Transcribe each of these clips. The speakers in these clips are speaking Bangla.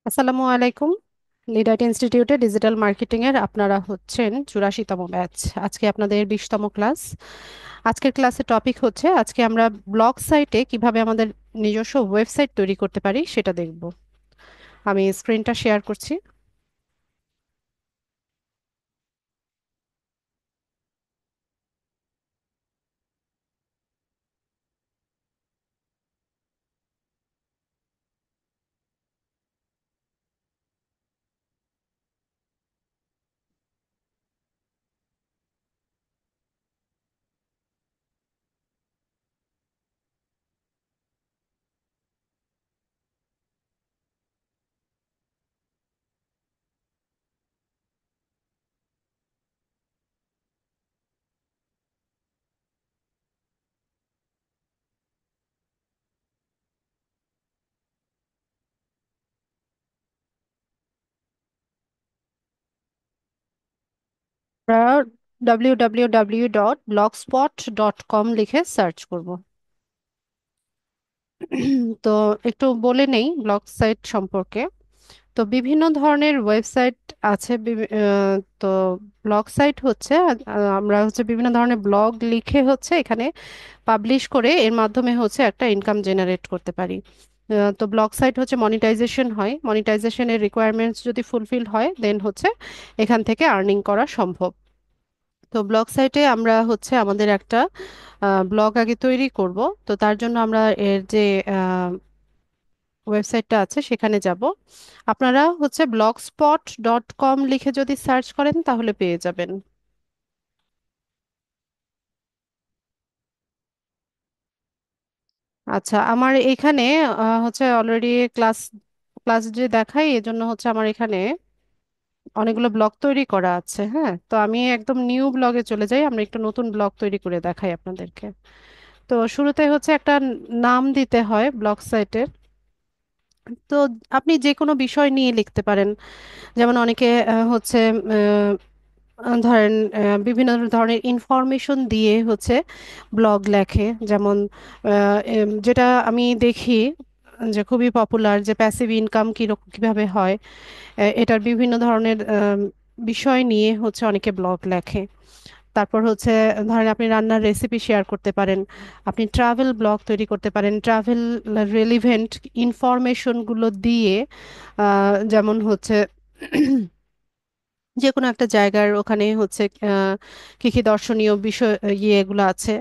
আসসালামু আলাইকুম। লিডার ইনস্টিটিউটে ডিজিটাল মার্কেটিং এর আপনারা হচ্ছেন 84তম ব্যাচ। আজকে আপনাদের 20তম ক্লাস। আজকের ক্লাসের টপিক হচ্ছে আজকে আমরা ব্লগ সাইটে কিভাবে আমাদের নিজস্ব ওয়েবসাইট তৈরি করতে পারি সেটা দেখব। আমি স্ক্রিনটা শেয়ার করছি। আমরা www.blogspot.com লিখে সার্চ করব। তো একটু বলে নেই ব্লগ সাইট সম্পর্কে। তো বিভিন্ন ধরনের ওয়েবসাইট আছে। তো ব্লগ সাইট হচ্ছে আমরা হচ্ছে বিভিন্ন ধরনের ব্লগ লিখে হচ্ছে এখানে পাবলিশ করে এর মাধ্যমে হচ্ছে একটা ইনকাম জেনারেট করতে পারি। তো ব্লগ সাইট হচ্ছে মনিটাইজেশন হয়, মনিটাইজেশনের রিকোয়ারমেন্টস যদি ফুলফিল হয় দেন হচ্ছে এখান থেকে আর্নিং করা সম্ভব। তো ব্লগ সাইটে আমরা হচ্ছে আমাদের একটা ব্লগ আগে তৈরি করব। তো তার জন্য আমরা এর যে ওয়েবসাইটটা আছে সেখানে যাব। আপনারা হচ্ছে blogspot.com লিখে যদি সার্চ করেন তাহলে পেয়ে যাবেন। আচ্ছা, আমার এখানে হচ্ছে অলরেডি ক্লাস ক্লাস যে দেখাই এজন্য হচ্ছে আমার এখানে অনেকগুলো ব্লগ তৈরি করা আছে। হ্যাঁ, তো আমি একদম নিউ ব্লগে চলে যাই, আমরা একটু নতুন ব্লগ তৈরি করে দেখাই আপনাদেরকে। তো শুরুতে হচ্ছে একটা নাম দিতে হয় ব্লগ সাইটের। তো আপনি যে কোনো বিষয় নিয়ে লিখতে পারেন। যেমন অনেকে হচ্ছে ধরেন বিভিন্ন ধরনের ইনফরমেশন দিয়ে হচ্ছে ব্লগ লেখে। যেমন যেটা আমি দেখি যে খুবই পপুলার, যে প্যাসিভ ইনকাম কিভাবে হয়, এটার বিভিন্ন ধরনের বিষয় নিয়ে হচ্ছে অনেকে ব্লগ লেখে। তারপর হচ্ছে ধরেন আপনি রান্নার রেসিপি শেয়ার করতে পারেন, আপনি ট্রাভেল ব্লগ তৈরি করতে পারেন, ট্রাভেল রেলিভেন্ট ইনফরমেশনগুলো দিয়ে যেমন হচ্ছে যে কোনো একটা জায়গার ওখানে হচ্ছে কি কি দর্শনীয় বিষয় ইয়েগুলো আছে,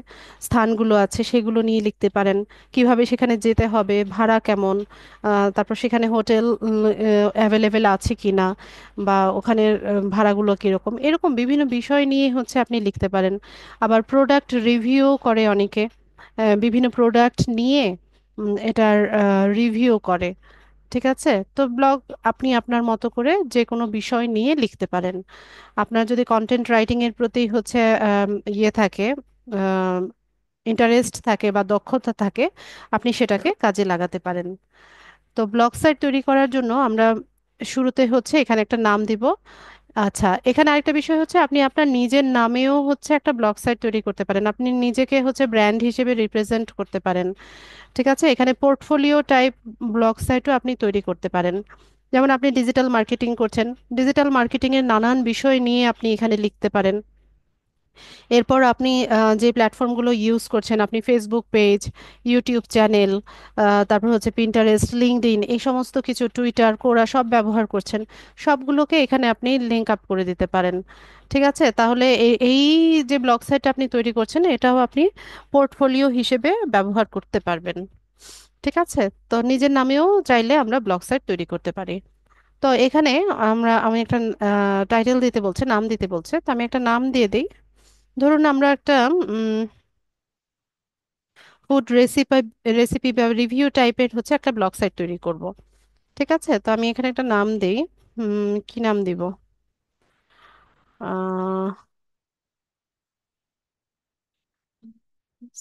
স্থানগুলো আছে, সেগুলো নিয়ে লিখতে পারেন। কিভাবে সেখানে যেতে হবে, ভাড়া কেমন, তারপর সেখানে হোটেল অ্যাভেলেবেল আছে কি না, বা ওখানের ভাড়াগুলো কীরকম, এরকম বিভিন্ন বিষয় নিয়ে হচ্ছে আপনি লিখতে পারেন। আবার প্রোডাক্ট রিভিউ করে অনেকে, বিভিন্ন প্রোডাক্ট নিয়ে এটার রিভিউ করে। ঠিক আছে, তো ব্লগ আপনি আপনার মতো করে যে কোনো বিষয় নিয়ে লিখতে পারেন। আপনার যদি কন্টেন্ট রাইটিং এর প্রতি হচ্ছে ইয়ে থাকে, ইন্টারেস্ট থাকে বা দক্ষতা থাকে, আপনি সেটাকে কাজে লাগাতে পারেন। তো ব্লগ সাইট তৈরি করার জন্য আমরা শুরুতে হচ্ছে এখানে একটা নাম দিব। আচ্ছা, এখানে আরেকটা বিষয় হচ্ছে আপনি আপনার নিজের নামেও হচ্ছে একটা ব্লগ সাইট তৈরি করতে পারেন, আপনি নিজেকে হচ্ছে ব্র্যান্ড হিসেবে রিপ্রেজেন্ট করতে পারেন। ঠিক আছে, এখানে পোর্টফোলিও টাইপ ব্লগ সাইটও আপনি তৈরি করতে পারেন। যেমন আপনি ডিজিটাল মার্কেটিং করছেন, ডিজিটাল মার্কেটিং এর নানান বিষয় নিয়ে আপনি এখানে লিখতে পারেন। এরপর আপনি যে প্ল্যাটফর্মগুলো ইউজ করছেন, আপনি ফেসবুক পেজ, ইউটিউব চ্যানেল, তারপর হচ্ছে পিন্টারেস্ট, লিঙ্কডইন, এই সমস্ত কিছু, টুইটার, কোরা সব ব্যবহার করছেন, সবগুলোকে এখানে আপনি লিঙ্ক আপ করে দিতে পারেন। ঠিক আছে, তাহলে এই যে ব্লগ সাইট আপনি তৈরি করছেন এটাও আপনি পোর্টফোলিও হিসেবে ব্যবহার করতে পারবেন। ঠিক আছে, তো নিজের নামেও চাইলে আমরা ব্লগ সাইট তৈরি করতে পারি। তো এখানে আমি একটা টাইটেল দিতে বলছে, নাম দিতে বলছে, তো আমি একটা নাম দিয়ে দিই। ধরুন আমরা একটা ফুড রেসিপি রেসিপি বা রিভিউ টাইপের হচ্ছে একটা ব্লগ সাইট তৈরি করব। ঠিক আছে, তো আমি এখানে একটা নাম দেই। কি নাম দিব?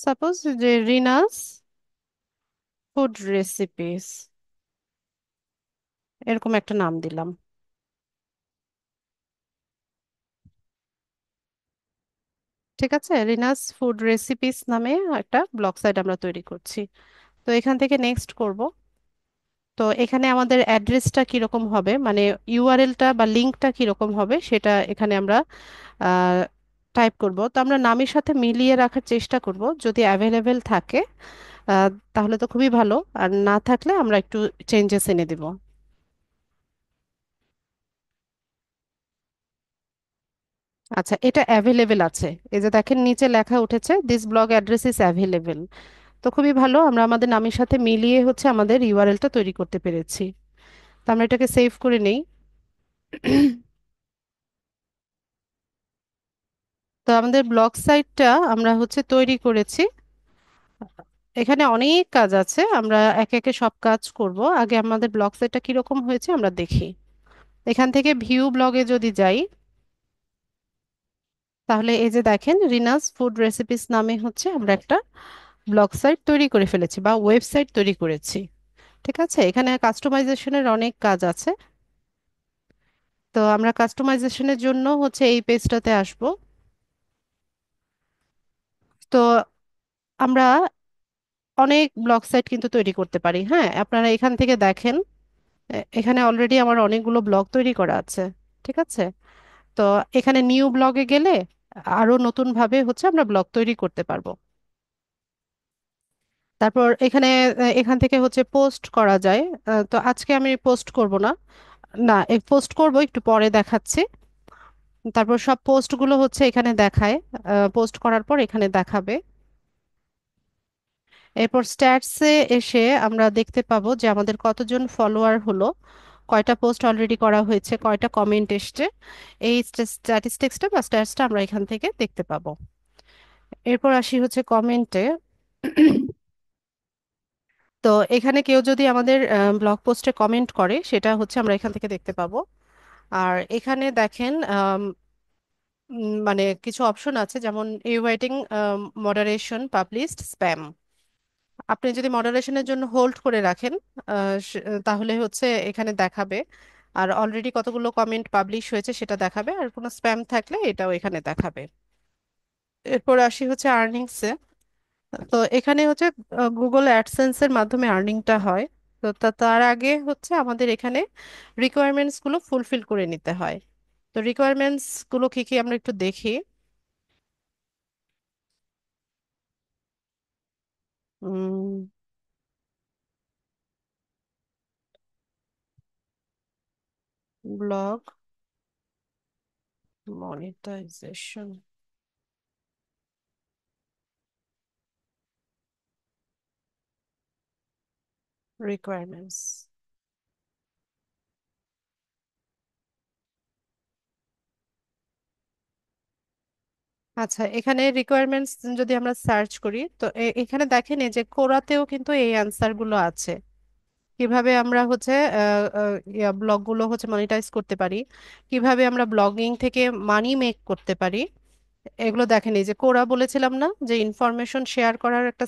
সাপোজ যে রিনাস ফুড রেসিপিস, এরকম একটা নাম দিলাম। ঠিক আছে, রিনাস ফুড রেসিপিস নামে একটা ব্লগ সাইট আমরা তৈরি করছি। তো এখান থেকে নেক্সট করব। তো এখানে আমাদের অ্যাড্রেসটা কিরকম হবে, মানে ইউআরএলটা বা লিঙ্কটা কিরকম হবে সেটা এখানে আমরা টাইপ করব। তো আমরা নামের সাথে মিলিয়ে রাখার চেষ্টা করব, যদি অ্যাভেলেবেল থাকে তাহলে তো খুবই ভালো, আর না থাকলে আমরা একটু চেঞ্জেস এনে দিব। আচ্ছা, এটা অ্যাভেলেবেল আছে, এই যে দেখেন নিচে লেখা উঠেছে this blog address is available. তো খুবই ভালো, আমরা আমাদের নামের সাথে মিলিয়ে হচ্ছে আমাদের ইউআরএলটা তৈরি করতে পেরেছি। তো আমরা এটাকে সেভ করে নেই। তো আমাদের ব্লগ সাইটটা আমরা হচ্ছে তৈরি করেছি। এখানে অনেক কাজ আছে, আমরা একে একে সব কাজ করব। আগে আমাদের ব্লগ সাইটটা কিরকম হয়েছে আমরা দেখি। এখান থেকে ভিউ ব্লগে যদি যাই, তাহলে এই যে দেখেন রিনাস ফুড রেসিপিস নামে হচ্ছে আমরা একটা ব্লগ সাইট তৈরি করে ফেলেছি বা ওয়েবসাইট তৈরি করেছি। ঠিক আছে, এখানে কাস্টমাইজেশনের অনেক কাজ আছে। তো আমরা কাস্টমাইজেশনের জন্য হচ্ছে এই পেজটাতে আসব। তো আমরা অনেক ব্লগ সাইট কিন্তু তৈরি করতে পারি। হ্যাঁ, আপনারা এখান থেকে দেখেন, এখানে অলরেডি আমার অনেকগুলো ব্লগ তৈরি করা আছে। ঠিক আছে, তো এখানে নিউ ব্লগে গেলে আরো নতুন ভাবে হচ্ছে আমরা ব্লগ তৈরি করতে পারবো। তারপর এখানে এখান থেকে হচ্ছে পোস্ট করা যায়। তো আজকে আমি পোস্ট করব না, না পোস্ট করব একটু পরে দেখাচ্ছি। তারপর সব পোস্টগুলো হচ্ছে এখানে দেখায়, পোস্ট করার পর এখানে দেখাবে। এরপর স্ট্যাটসে এসে আমরা দেখতে পাবো যে আমাদের কতজন ফলোয়ার হলো, কয়টা পোস্ট অলরেডি করা হয়েছে, কয়টা কমেন্ট এসছে। এই স্ট্যাটিস্টিক্সটা বা স্ট্যাটসটা আমরা এখান থেকে দেখতে পাবো। এরপর আসি হচ্ছে কমেন্টে। তো এখানে কেউ যদি আমাদের ব্লগ পোস্টে কমেন্ট করে সেটা হচ্ছে আমরা এখান থেকে দেখতে পাবো। আর এখানে দেখেন মানে কিছু অপশন আছে, যেমন এই ওয়েটিং, মডারেশন, পাবলিশড, স্প্যাম। আপনি যদি মডারেশনের জন্য হোল্ড করে রাখেন তাহলে হচ্ছে এখানে দেখাবে, আর অলরেডি কতগুলো কমেন্ট পাবলিশ হয়েছে সেটা দেখাবে, আর কোনো স্প্যাম থাকলে এটাও এখানে দেখাবে। এরপর আসি হচ্ছে আর্নিংসে। তো এখানে হচ্ছে গুগল অ্যাডসেন্সের মাধ্যমে আর্নিংটা হয়। তো তার আগে হচ্ছে আমাদের এখানে রিকোয়ারমেন্টস গুলো ফুলফিল করে নিতে হয়। তো রিকোয়ারমেন্টস গুলো কি কি আমরা একটু দেখি। Blog monetization requirements. আচ্ছা, এখানে রিকোয়ারমেন্টস যদি আমরা সার্চ করি, তো এখানে দেখেন এই যে কোরাতেও কিন্তু এই অ্যান্সার গুলো আছে। কিভাবে আমরা হচ্ছে ব্লগগুলো হচ্ছে মনিটাইজ করতে পারি, কিভাবে আমরা ব্লগিং থেকে মানি মেক করতে পারি, এগুলো দেখেন। এই যে কোরা বলেছিলাম না, যে ইনফরমেশন শেয়ার করার একটা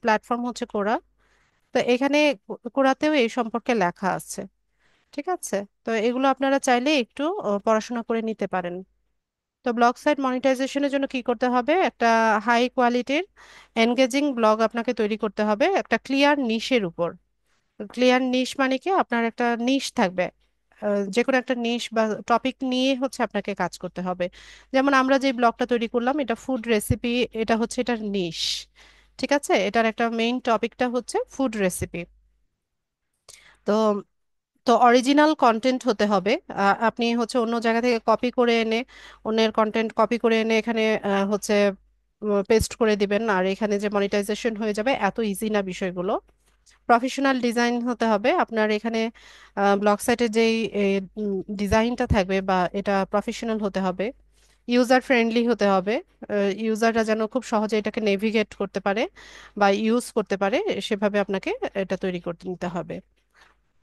প্ল্যাটফর্ম হচ্ছে কোরা। তো এখানে কোরাতেও এই সম্পর্কে লেখা আছে। ঠিক আছে, তো এগুলো আপনারা চাইলে একটু পড়াশোনা করে নিতে পারেন। তো ব্লগ সাইট মনিটাইজেশনের জন্য কি করতে হবে, একটা হাই কোয়ালিটির এনগেজিং ব্লগ আপনাকে তৈরি করতে হবে একটা ক্লিয়ার নিশের উপর। ক্লিয়ার নিশ মানে কি, আপনার একটা নিশ থাকবে, যে কোনো একটা নিশ বা টপিক নিয়ে হচ্ছে আপনাকে কাজ করতে হবে। যেমন আমরা যে ব্লগটা তৈরি করলাম এটা ফুড রেসিপি, এটা হচ্ছে এটার নিশ। ঠিক আছে, এটার একটা মেইন টপিকটা হচ্ছে ফুড রেসিপি। তো তো অরিজিনাল কন্টেন্ট হতে হবে। আপনি হচ্ছে অন্য জায়গা থেকে কপি করে এনে, অন্যের কন্টেন্ট কপি করে এনে এখানে হচ্ছে পেস্ট করে দিবেন আর এখানে যে মনিটাইজেশন হয়ে যাবে, এত ইজি না বিষয়গুলো। প্রফেশনাল ডিজাইন হতে হবে আপনার এখানে। ব্লগ সাইটের যেই ডিজাইনটা থাকবে বা এটা প্রফেশনাল হতে হবে। ইউজার ফ্রেন্ডলি হতে হবে, ইউজাররা যেন খুব সহজে এটাকে নেভিগেট করতে পারে বা ইউজ করতে পারে, সেভাবে আপনাকে এটা তৈরি করতে নিতে হবে।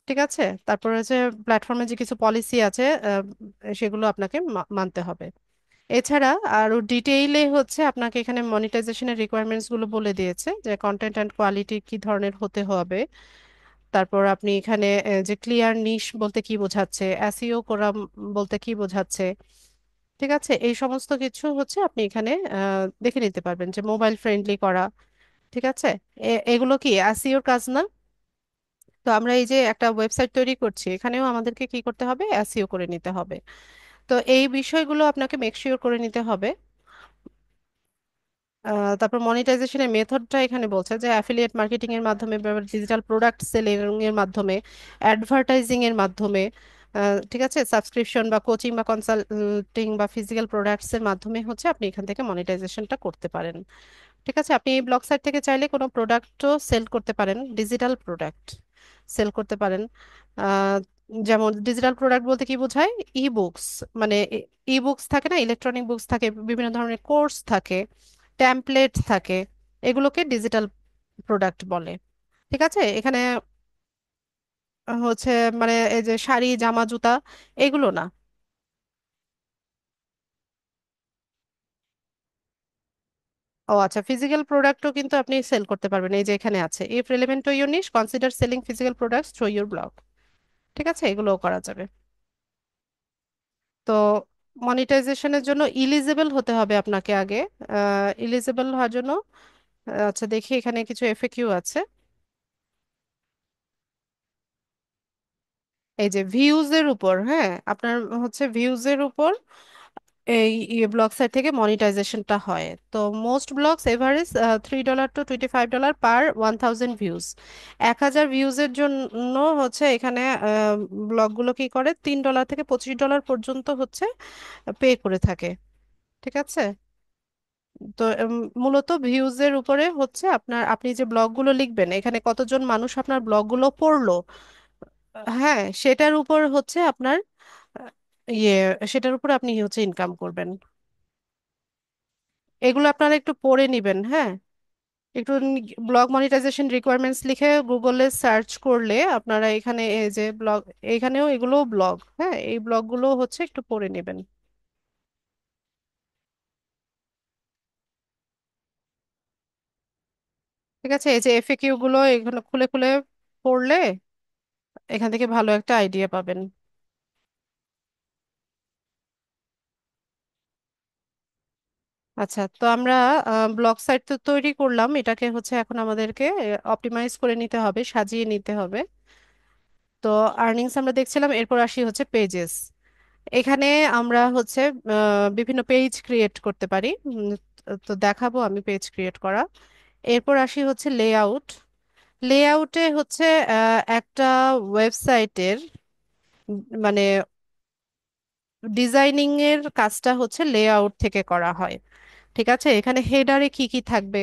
ঠিক আছে, তারপরে হচ্ছে প্ল্যাটফর্মে যে কিছু পলিসি আছে সেগুলো আপনাকে মানতে হবে। এছাড়া আরো ডিটেইলে হচ্ছে আপনাকে এখানে মনিটাইজেশনের রিকোয়ারমেন্টস গুলো বলে দিয়েছে, যে কন্টেন্ট অ্যান্ড কোয়ালিটি কি ধরনের হতে হবে। তারপর আপনি এখানে যে ক্লিয়ার নিশ বলতে কি বোঝাচ্ছে, এসইও করা বলতে কি বোঝাচ্ছে। ঠিক আছে, এই সমস্ত কিছু হচ্ছে আপনি এখানে দেখে নিতে পারবেন, যে মোবাইল ফ্রেন্ডলি করা। ঠিক আছে, এগুলো কি এসইওর কাজ না? তো আমরা এই যে একটা ওয়েবসাইট তৈরি করছি, এখানেও আমাদেরকে কি করতে হবে, এসইও করে নিতে হবে। তো এই বিষয়গুলো আপনাকে মেক শিওর করে নিতে হবে। তারপর মনিটাইজেশনের মেথডটা এখানে বলছে যে অ্যাফিলিয়েট মার্কেটিং এর মাধ্যমে, ডিজিটাল প্রোডাক্ট সেলিং এর মাধ্যমে, অ্যাডভার্টাইজিং এর মাধ্যমে, ঠিক আছে, সাবস্ক্রিপশন বা কোচিং বা কনসাল্টিং বা ফিজিক্যাল প্রোডাক্টস এর মাধ্যমে হচ্ছে আপনি এখান থেকে মনিটাইজেশনটা করতে পারেন। ঠিক আছে, আপনি এই ব্লগ সাইট থেকে চাইলে কোনো প্রোডাক্টও সেল করতে পারেন, ডিজিটাল প্রোডাক্ট সেল করতে পারেন। আহ, যেমন ডিজিটাল প্রোডাক্ট বলতে কি বোঝায়, ই বুকস, মানে ই বুকস থাকে না, ইলেকট্রনিক বুকস থাকে, বিভিন্ন ধরনের কোর্স থাকে, ট্যাম্পলেট থাকে, এগুলোকে ডিজিটাল প্রোডাক্ট বলে। ঠিক আছে, এখানে হচ্ছে মানে এই যে শাড়ি জামা জুতা এগুলো না। ও আচ্ছা, ফিজিক্যাল প্রোডাক্টও কিন্তু আপনি সেল করতে পারবেন, এই যে এখানে আছে, if relevant to your niche consider selling physical products through your blog. ঠিক আছে, এগুলোও করা যাবে। তো মনিটাইজেশনের জন্য ইলিজিবল হতে হবে আপনাকে আগে। ইলিজিবল হওয়ার জন্য আচ্ছা দেখি এখানে কিছু এফএকিউ আছে। এই যে ভিউজ এর উপর, হ্যাঁ, আপনার হচ্ছে ভিউজ এর উপর এই ব্লগ সাইট থেকে মনিটাইজেশনটা হয়। তো most blogs average $3 to $25 per 1000 views. 1000 ভিউজের জন্য হচ্ছে এখানে ব্লগগুলো কি করে, $3 থেকে $25 পর্যন্ত হচ্ছে পে করে থাকে। ঠিক আছে, তো মূলত ভিউজের উপরে হচ্ছে আপনার, আপনি যে ব্লগগুলো লিখবেন এখানে কতজন মানুষ আপনার ব্লগগুলো পড়লো, হ্যাঁ, সেটার উপর হচ্ছে আপনার আহ, ইয়ে সেটার উপর আপনি হচ্ছে ইনকাম করবেন। এগুলো আপনারা একটু পড়ে নিবেন, হ্যাঁ। একটু ব্লগ মনিটাইজেশন রিকোয়ারমেন্টস লিখে গুগলে সার্চ করলে আপনারা এখানে এই যে ব্লগ, এখানেও এগুলো ব্লগ, হ্যাঁ, এই ব্লগগুলো হচ্ছে একটু পড়ে নেবেন। ঠিক আছে, এই যে এফএকিউ গুলো এগুলো খুলে খুলে পড়লে এখান থেকে ভালো একটা আইডিয়া পাবেন। আচ্ছা, তো আমরা ব্লগ সাইট তো তৈরি করলাম, এটাকে হচ্ছে এখন আমাদেরকে অপটিমাইজ করে নিতে হবে, সাজিয়ে নিতে হবে। তো আর্নিংস আমরা দেখছিলাম, এরপর আসি হচ্ছে পেজেস। এখানে আমরা হচ্ছে বিভিন্ন পেজ ক্রিয়েট করতে পারি। তো দেখাবো আমি পেজ ক্রিয়েট করা। এরপর আসি হচ্ছে লেআউট। লেআউটে হচ্ছে একটা ওয়েবসাইটের মানে ডিজাইনিং এর কাজটা হচ্ছে লেআউট থেকে করা হয়। ঠিক আছে, এখানে হেডারে কি কি থাকবে,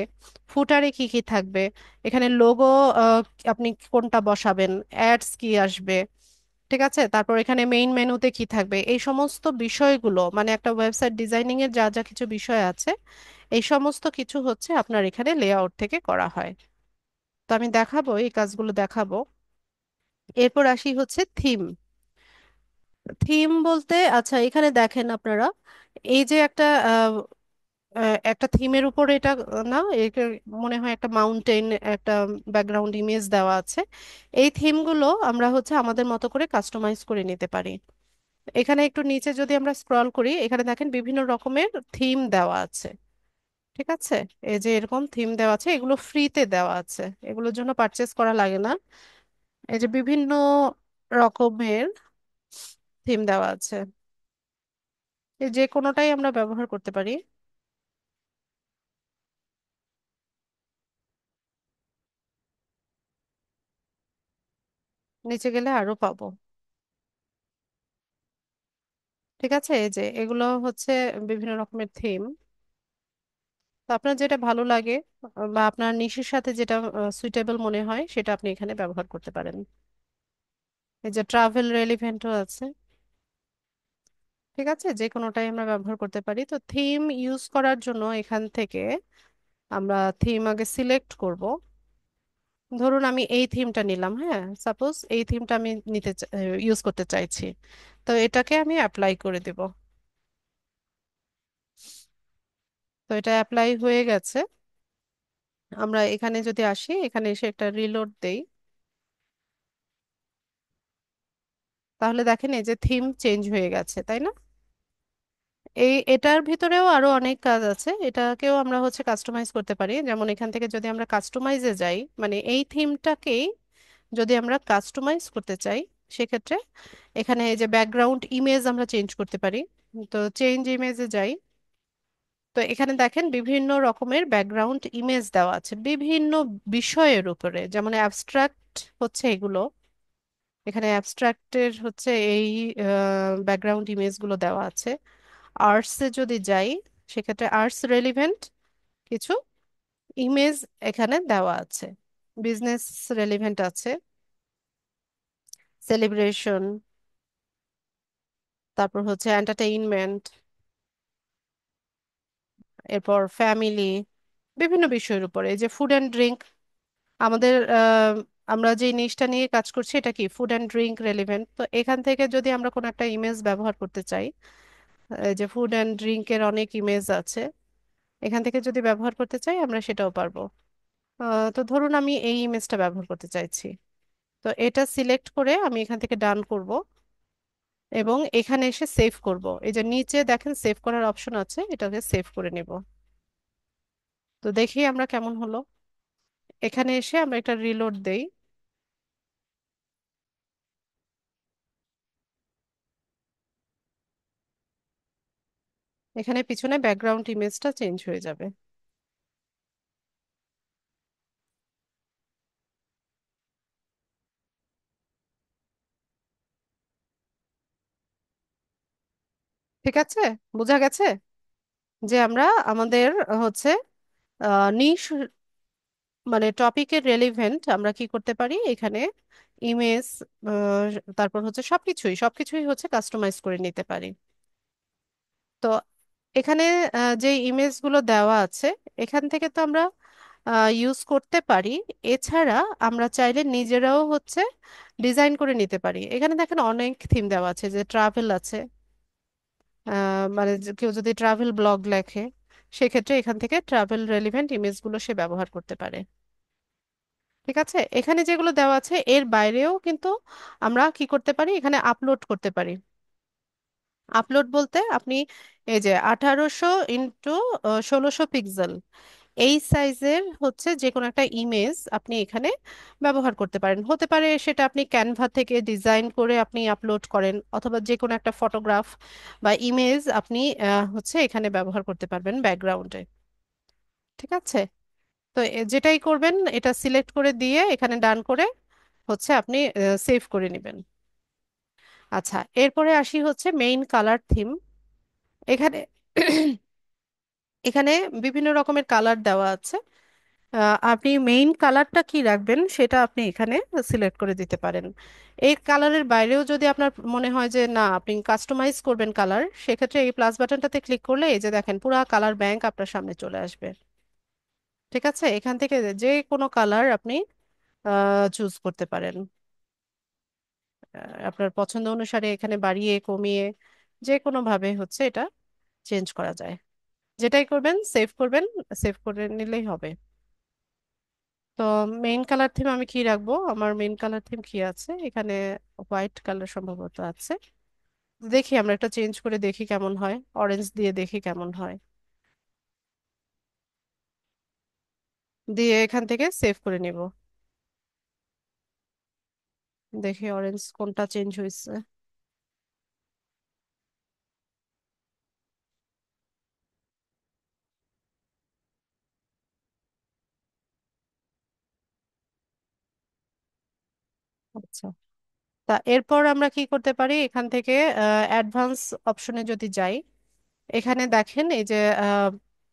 ফুটারে কি কি থাকবে, এখানে লোগো আপনি কোনটা বসাবেন, অ্যাডস কি আসবে, ঠিক আছে, তারপর এখানে মেইন মেনুতে কি থাকবে, এই সমস্ত বিষয়গুলো মানে একটা ওয়েবসাইট ডিজাইনিং এর যা যা কিছু বিষয় আছে, এই সমস্ত কিছু হচ্ছে আপনার এখানে লেআউট থেকে করা হয়। তো আমি দেখাবো, এই কাজগুলো দেখাবো। এরপর আসি হচ্ছে থিম। থিম বলতে আচ্ছা এখানে দেখেন আপনারা, এই যে একটা একটা থিমের উপর এটা না, এটা মনে হয় একটা মাউন্টেন, একটা ব্যাকগ্রাউন্ড ইমেজ দেওয়া আছে। এই থিমগুলো আমরা হচ্ছে আমাদের মতো করে কাস্টমাইজ করে নিতে পারি। এখানে একটু নিচে যদি আমরা স্ক্রল করি, এখানে দেখেন বিভিন্ন রকমের থিম দেওয়া আছে। ঠিক আছে, এই যে এরকম থিম দেওয়া আছে, এগুলো ফ্রিতে দেওয়া আছে, এগুলোর জন্য পারচেস করা লাগে না। এই যে বিভিন্ন রকমের থিম দেওয়া আছে, এই যে কোনোটাই আমরা ব্যবহার করতে পারি। নিচে গেলে আরো পাবো। ঠিক আছে, এই যে এগুলো হচ্ছে বিভিন্ন রকমের থিম। তো আপনার যেটা ভালো লাগে বা আপনার নিশের সাথে যেটা সুইটেবল মনে হয় সেটা আপনি এখানে ব্যবহার করতে পারেন। এই যে ট্রাভেল রেলিভেন্টও আছে। ঠিক আছে, যে কোনোটাই আমরা ব্যবহার করতে পারি। তো থিম ইউজ করার জন্য এখান থেকে আমরা থিম আগে সিলেক্ট করব। ধরুন আমি এই থিমটা নিলাম, হ্যাঁ, সাপোজ এই থিমটা আমি ইউজ করতে চাইছি। তো এটাকে আমি অ্যাপ্লাই করে দেব। তো এটা অ্যাপ্লাই হয়ে গেছে। আমরা এখানে যদি আসি, এখানে এসে একটা রিলোড দেই, তাহলে দেখেন এই যে থিম চেঞ্জ হয়ে গেছে, তাই না? এটার ভিতরেও আরো অনেক কাজ আছে, এটাকেও আমরা হচ্ছে কাস্টমাইজ করতে পারি। যেমন এখান থেকে যদি আমরা কাস্টমাইজে যাই, মানে এই থিমটাকেই যদি আমরা কাস্টমাইজ করতে চাই সেক্ষেত্রে এখানে এই যে ব্যাকগ্রাউন্ড ইমেজ আমরা চেঞ্জ করতে পারি। তো চেঞ্জ ইমেজে যাই। তো এখানে দেখেন বিভিন্ন রকমের ব্যাকগ্রাউন্ড ইমেজ দেওয়া আছে বিভিন্ন বিষয়ের উপরে, যেমন অ্যাবস্ট্রাক্ট হচ্ছে এগুলো। এখানে অ্যাবস্ট্রাক্টের হচ্ছে এই ব্যাকগ্রাউন্ড ইমেজগুলো দেওয়া আছে। আর্টসে যদি যাই সেক্ষেত্রে আর্টস রেলিভেন্ট কিছু ইমেজ এখানে দেওয়া আছে। বিজনেস রেলিভেন্ট আছে, সেলিব্রেশন, তারপর হচ্ছে এন্টারটেইনমেন্ট, এরপর ফ্যামিলি, বিভিন্ন বিষয়ের উপরে। এই যে ফুড অ্যান্ড ড্রিঙ্ক, আমাদের আমরা যে জিনিসটা নিয়ে কাজ করছি এটা কি ফুড অ্যান্ড ড্রিঙ্ক রেলিভেন্ট। তো এখান থেকে যদি আমরা কোনো একটা ইমেজ ব্যবহার করতে চাই, এই যে ফুড অ্যান্ড ড্রিঙ্কের অনেক ইমেজ আছে, এখান থেকে যদি ব্যবহার করতে চাই আমরা সেটাও পারবো। তো ধরুন আমি এই ইমেজটা ব্যবহার করতে চাইছি। তো এটা সিলেক্ট করে আমি এখান থেকে ডান করব এবং এখানে এসে সেভ করব। এই যে নিচে দেখেন সেভ করার অপশন আছে, এটাকে সেভ করে নিব। তো দেখি আমরা কেমন হলো। এখানে এসে আমরা একটা রিলোড দেই। এখানে পিছনে ব্যাকগ্রাউন্ড ইমেজটা চেঞ্জ হয়ে যাবে। ঠিক আছে, বোঝা গেছে যে আমরা আমাদের হচ্ছে নিশ মানে টপিকের রেলিভেন্ট আমরা কি করতে পারি এখানে ইমেজ, তারপর হচ্ছে সবকিছুই হচ্ছে কাস্টমাইজ করে নিতে পারি। তো এখানে যে ইমেজগুলো দেওয়া আছে এখান থেকে তো আমরা ইউজ করতে পারি। এছাড়া আমরা চাইলে নিজেরাও হচ্ছে ডিজাইন করে নিতে পারি। এখানে দেখেন অনেক থিম দেওয়া আছে, যে ট্রাভেল আছে, মানে যে কেউ যদি ট্রাভেল ব্লগ লেখে সেক্ষেত্রে এখান থেকে ট্রাভেল রেলিভেন্ট ইমেজগুলো সে ব্যবহার করতে পারে। ঠিক আছে, এখানে যেগুলো দেওয়া আছে এর বাইরেও কিন্তু আমরা কি করতে পারি, এখানে আপলোড করতে পারি। আপলোড বলতে আপনি এই যে 1800 × 1600 পিক্সেল এই সাইজের হচ্ছে যে কোনো একটা ইমেজ আপনি এখানে ব্যবহার করতে পারেন। হতে পারে সেটা আপনি ক্যানভা থেকে ডিজাইন করে আপনি আপলোড করেন, অথবা যে কোনো একটা ফটোগ্রাফ বা ইমেজ আপনি হচ্ছে এখানে ব্যবহার করতে পারবেন ব্যাকগ্রাউন্ডে। ঠিক আছে, তো যেটাই করবেন এটা সিলেক্ট করে দিয়ে এখানে ডান করে হচ্ছে আপনি সেভ করে নেবেন। আচ্ছা, এরপরে আসি হচ্ছে মেইন কালার থিম। এখানে এখানে বিভিন্ন রকমের কালার দেওয়া আছে। আপনি মেইন কালারটা কি রাখবেন সেটা আপনি এখানে সিলেক্ট করে দিতে পারেন। এই কালারের বাইরেও যদি আপনার মনে হয় যে না আপনি কাস্টমাইজ করবেন কালার, সেক্ষেত্রে এই প্লাস বাটনটাতে ক্লিক করলে এই যে দেখেন পুরা কালার ব্যাংক আপনার সামনে চলে আসবে। ঠিক আছে, এখান থেকে যে কোনো কালার আপনি চুজ করতে পারেন। আপনার পছন্দ অনুসারে এখানে বাড়িয়ে কমিয়ে যে কোনো ভাবে হচ্ছে এটা চেঞ্জ করা যায়। যেটাই করবেন সেভ করবেন, সেভ করে নিলেই হবে। তো মেইন কালার থিম আমি কি রাখবো, আমার মেইন কালার থিম কি আছে এখানে, হোয়াইট কালার সম্ভবত আছে। দেখি আমরা একটা চেঞ্জ করে দেখি কেমন হয়, অরেঞ্জ দিয়ে দেখি কেমন হয়। দিয়ে এখান থেকে সেভ করে নিব। দেখি অরেঞ্জ কোনটা চেঞ্জ হয়েছে। আচ্ছা, তা এরপর আমরা কি করতে পারি, এখান থেকে অ্যাডভান্স অপশনে যদি যাই, এখানে দেখেন এই যে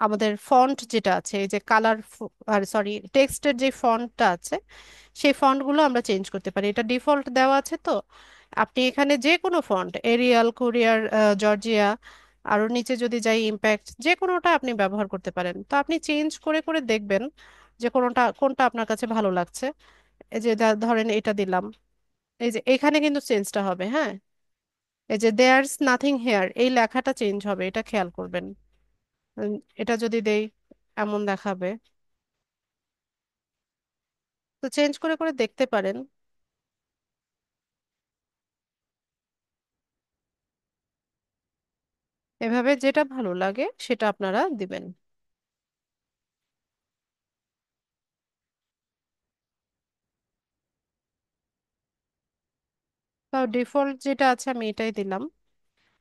আমাদের ফন্ট যেটা আছে, এই যে কালার আর সরি টেক্সটের যে ফন্টটা আছে সেই ফন্টগুলো আমরা চেঞ্জ করতে পারি। এটা ডিফল্ট দেওয়া আছে। তো আপনি এখানে যে কোনো ফন্ট, এরিয়াল, কোরিয়ার, জর্জিয়া, আরো নিচে যদি যাই ইম্প্যাক্ট, যে কোনোটা আপনি ব্যবহার করতে পারেন। তো আপনি চেঞ্জ করে করে দেখবেন যে কোনটা আপনার কাছে ভালো লাগছে। এই যে ধরেন এটা দিলাম, এই যে এখানে কিন্তু চেঞ্জটা হবে। হ্যাঁ, এই যে দেয়ারস নাথিং হেয়ার এই লেখাটা চেঞ্জ হবে, এটা খেয়াল করবেন। উম, এটা যদি দেই এমন দেখাবে। তো চেঞ্জ করে করে দেখতে পারেন। এভাবে যেটা ভালো লাগে সেটা আপনারা দিবেন। তো ডিফল্ট যেটা আছে আমি এটাই দিলাম।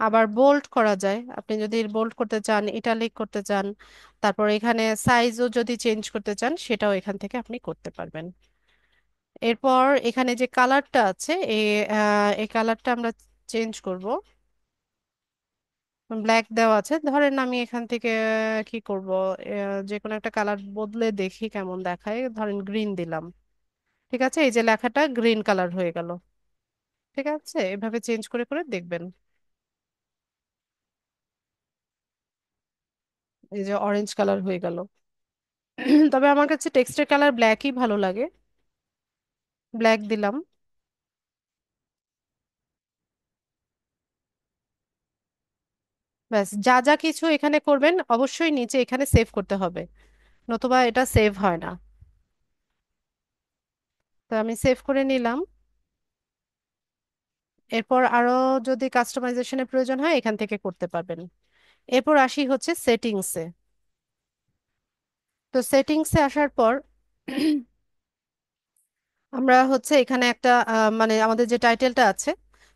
আবার বোল্ড করা যায়, আপনি যদি বোল্ড করতে চান, ইটালিক করতে চান, তারপর এখানে সাইজও যদি চেঞ্জ করতে চান সেটাও এখান থেকে আপনি করতে পারবেন। এরপর এখানে যে কালারটা আছে, এই কালারটা আমরা চেঞ্জ করব। ব্ল্যাক দেওয়া আছে, ধরেন আমি এখান থেকে কি করব, যে কোনো একটা কালার বদলে দেখি কেমন দেখায়, ধরেন গ্রিন দিলাম। ঠিক আছে, এই যে লেখাটা গ্রিন কালার হয়ে গেল। ঠিক আছে, এভাবে চেঞ্জ করে করে দেখবেন। এই যে অরেঞ্জ কালার হয়ে গেল। তবে আমার কাছে টেক্সটের কালার ব্ল্যাকই ভালো লাগে। ব্ল্যাক দিলাম। ব্যাস, যা যা কিছু এখানে করবেন অবশ্যই নিচে এখানে সেভ করতে হবে, নতুবা এটা সেভ হয় না। তো আমি সেভ করে নিলাম। এরপর আরো যদি কাস্টমাইজেশনের প্রয়োজন হয় এখান থেকে করতে পারবেন। এরপর আসি হচ্ছে সেটিংসে। তো সেটিংসে আসার পর আমরা হচ্ছে এখানে একটা মানে আমাদের যে টাইটেলটা আছে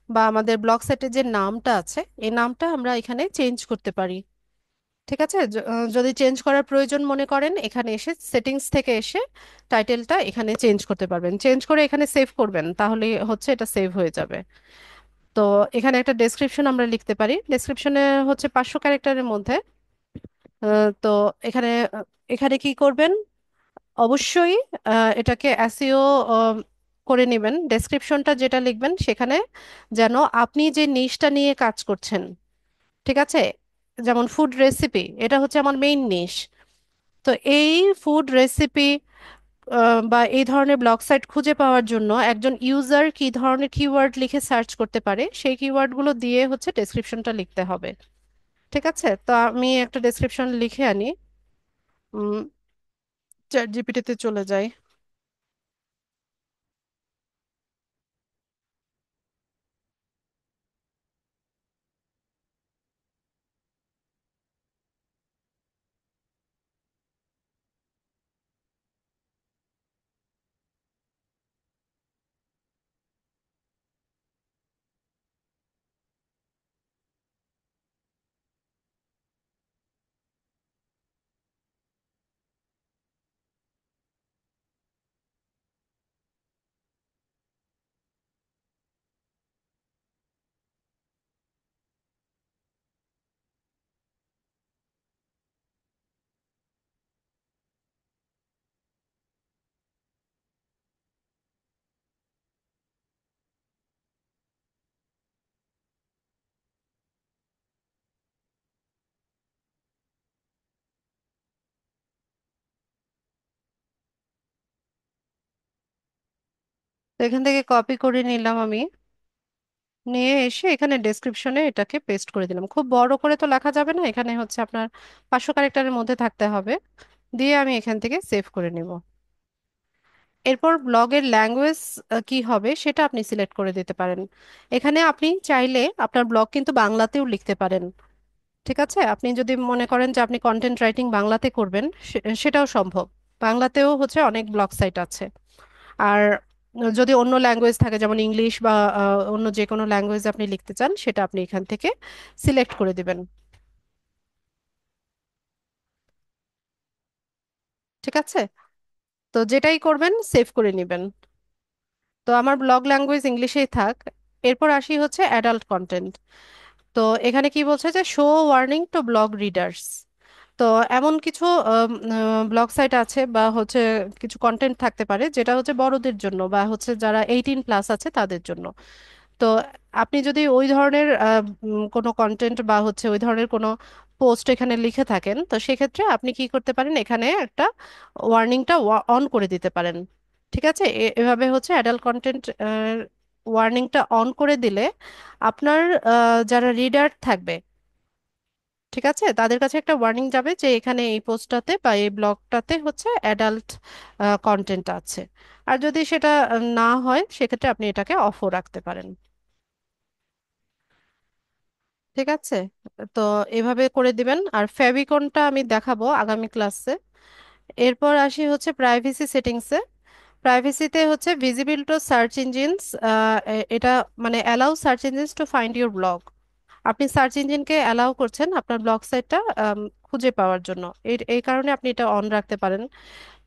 বা আমাদের ব্লগ সেটের যে নামটা আছে, এই নামটা আমরা এখানে চেঞ্জ করতে পারি। ঠিক আছে, যদি চেঞ্জ করার প্রয়োজন মনে করেন এখানে এসে সেটিংস থেকে এসে টাইটেলটা এখানে চেঞ্জ করতে পারবেন, চেঞ্জ করে এখানে সেভ করবেন, তাহলে হচ্ছে এটা সেভ হয়ে যাবে। তো এখানে একটা ডেসক্রিপশন আমরা লিখতে পারি, ডেসক্রিপশনে হচ্ছে 500 ক্যারেক্টারের মধ্যে। তো এখানে এখানে কি করবেন, অবশ্যই এটাকে এসইও করে নেবেন। ডেসক্রিপশনটা যেটা লিখবেন সেখানে যেন আপনি যে নিশটা নিয়ে কাজ করছেন, ঠিক আছে, যেমন ফুড রেসিপি, এটা হচ্ছে আমার মেইন নিশ। তো এই ফুড রেসিপি বা এই ধরনের ব্লগ সাইট খুঁজে পাওয়ার জন্য একজন ইউজার কি ধরনের কিওয়ার্ড লিখে সার্চ করতে পারে সেই কিওয়ার্ডগুলো দিয়ে হচ্ছে ডেসক্রিপশনটা লিখতে হবে। ঠিক আছে, তো আমি একটা ডেসক্রিপশন লিখে আনি। চ্যাট জিপিটিতে চলে যাই। তো এখান থেকে কপি করে নিলাম আমি, নিয়ে এসে এখানে ডেসক্রিপশনে এটাকে পেস্ট করে দিলাম। খুব বড় করে তো লেখা যাবে না, এখানে হচ্ছে আপনার 500 ক্যারেক্টারের মধ্যে থাকতে হবে। দিয়ে আমি এখান থেকে সেভ করে নিব। এরপর ব্লগের ল্যাঙ্গুয়েজ কি হবে সেটা আপনি সিলেক্ট করে দিতে পারেন। এখানে আপনি চাইলে আপনার ব্লগ কিন্তু বাংলাতেও লিখতে পারেন। ঠিক আছে, আপনি যদি মনে করেন যে আপনি কন্টেন্ট রাইটিং বাংলাতে করবেন, সেটাও সম্ভব। বাংলাতেও হচ্ছে অনেক ব্লগ সাইট আছে। আর যদি অন্য ল্যাঙ্গুয়েজ থাকে যেমন ইংলিশ বা অন্য যে কোনো ল্যাঙ্গুয়েজ আপনি লিখতে চান সেটা আপনি এখান থেকে সিলেক্ট করে দিবেন। ঠিক আছে, তো যেটাই করবেন সেভ করে নেবেন। তো আমার ব্লগ ল্যাঙ্গুয়েজ ইংলিশেই থাক। এরপর আসি হচ্ছে অ্যাডাল্ট কন্টেন্ট। তো এখানে কি বলছে যে show warning to blog readers. তো এমন কিছু ব্লগ সাইট আছে বা হচ্ছে কিছু কন্টেন্ট থাকতে পারে যেটা হচ্ছে বড়দের জন্য বা হচ্ছে যারা 18+ আছে তাদের জন্য। তো আপনি যদি ওই ধরনের কোনো কন্টেন্ট বা হচ্ছে ওই ধরনের কোনো পোস্ট এখানে লিখে থাকেন, তো সেক্ষেত্রে আপনি কি করতে পারেন, এখানে একটা ওয়ার্নিংটা অন করে দিতে পারেন। ঠিক আছে, এভাবে হচ্ছে অ্যাডাল্ট কন্টেন্ট ওয়ার্নিংটা অন করে দিলে আপনার যারা রিডার থাকবে, ঠিক আছে, তাদের কাছে একটা ওয়ার্নিং যাবে যে এখানে এই পোস্টটাতে বা এই ব্লগটাতে হচ্ছে অ্যাডাল্ট কন্টেন্ট আছে। আর যদি সেটা না হয় সেক্ষেত্রে আপনি এটাকে অফও রাখতে পারেন। ঠিক আছে, তো এভাবে করে দিবেন। আর ফেভিকনটা আমি দেখাবো আগামী ক্লাসে। এরপর আসি হচ্ছে প্রাইভেসি সেটিংসে। প্রাইভেসিতে হচ্ছে ভিজিবল টু সার্চ ইঞ্জিনস, এটা মানে allow search engines to find your blog. আপনি সার্চ ইঞ্জিনকে অ্যালাউ করছেন আপনার ব্লগ সাইটটা খুঁজে পাওয়ার জন্য। এই কারণে আপনি এটা অন রাখতে পারেন।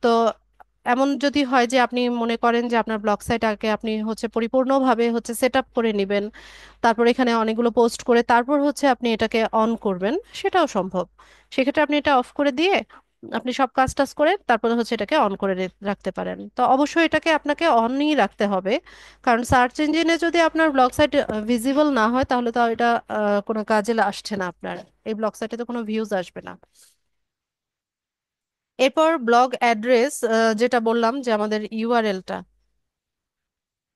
তো এমন যদি হয় যে আপনি মনে করেন যে আপনার ব্লগ সাইট আগে আপনি হচ্ছে পরিপূর্ণভাবে হচ্ছে সেট আপ করে নেবেন, তারপর এখানে অনেকগুলো পোস্ট করে তারপর হচ্ছে আপনি এটাকে অন করবেন, সেটাও সম্ভব। সেক্ষেত্রে আপনি এটা অফ করে দিয়ে আপনি সব কাজ টাজ করে তারপরে হচ্ছে এটাকে অন করে রাখতে পারেন। তো অবশ্যই এটাকে আপনাকে অনই রাখতে হবে, কারণ সার্চ ইঞ্জিনে যদি আপনার ব্লগ সাইট ভিজিবল না হয় তাহলে তো এটা কোনো কাজে আসছে না আপনার, এই ব্লগ সাইটে তো কোনো ভিউজ আসবে না। এরপর ব্লগ অ্যাড্রেস, যেটা বললাম যে আমাদের ইউআরএলটা,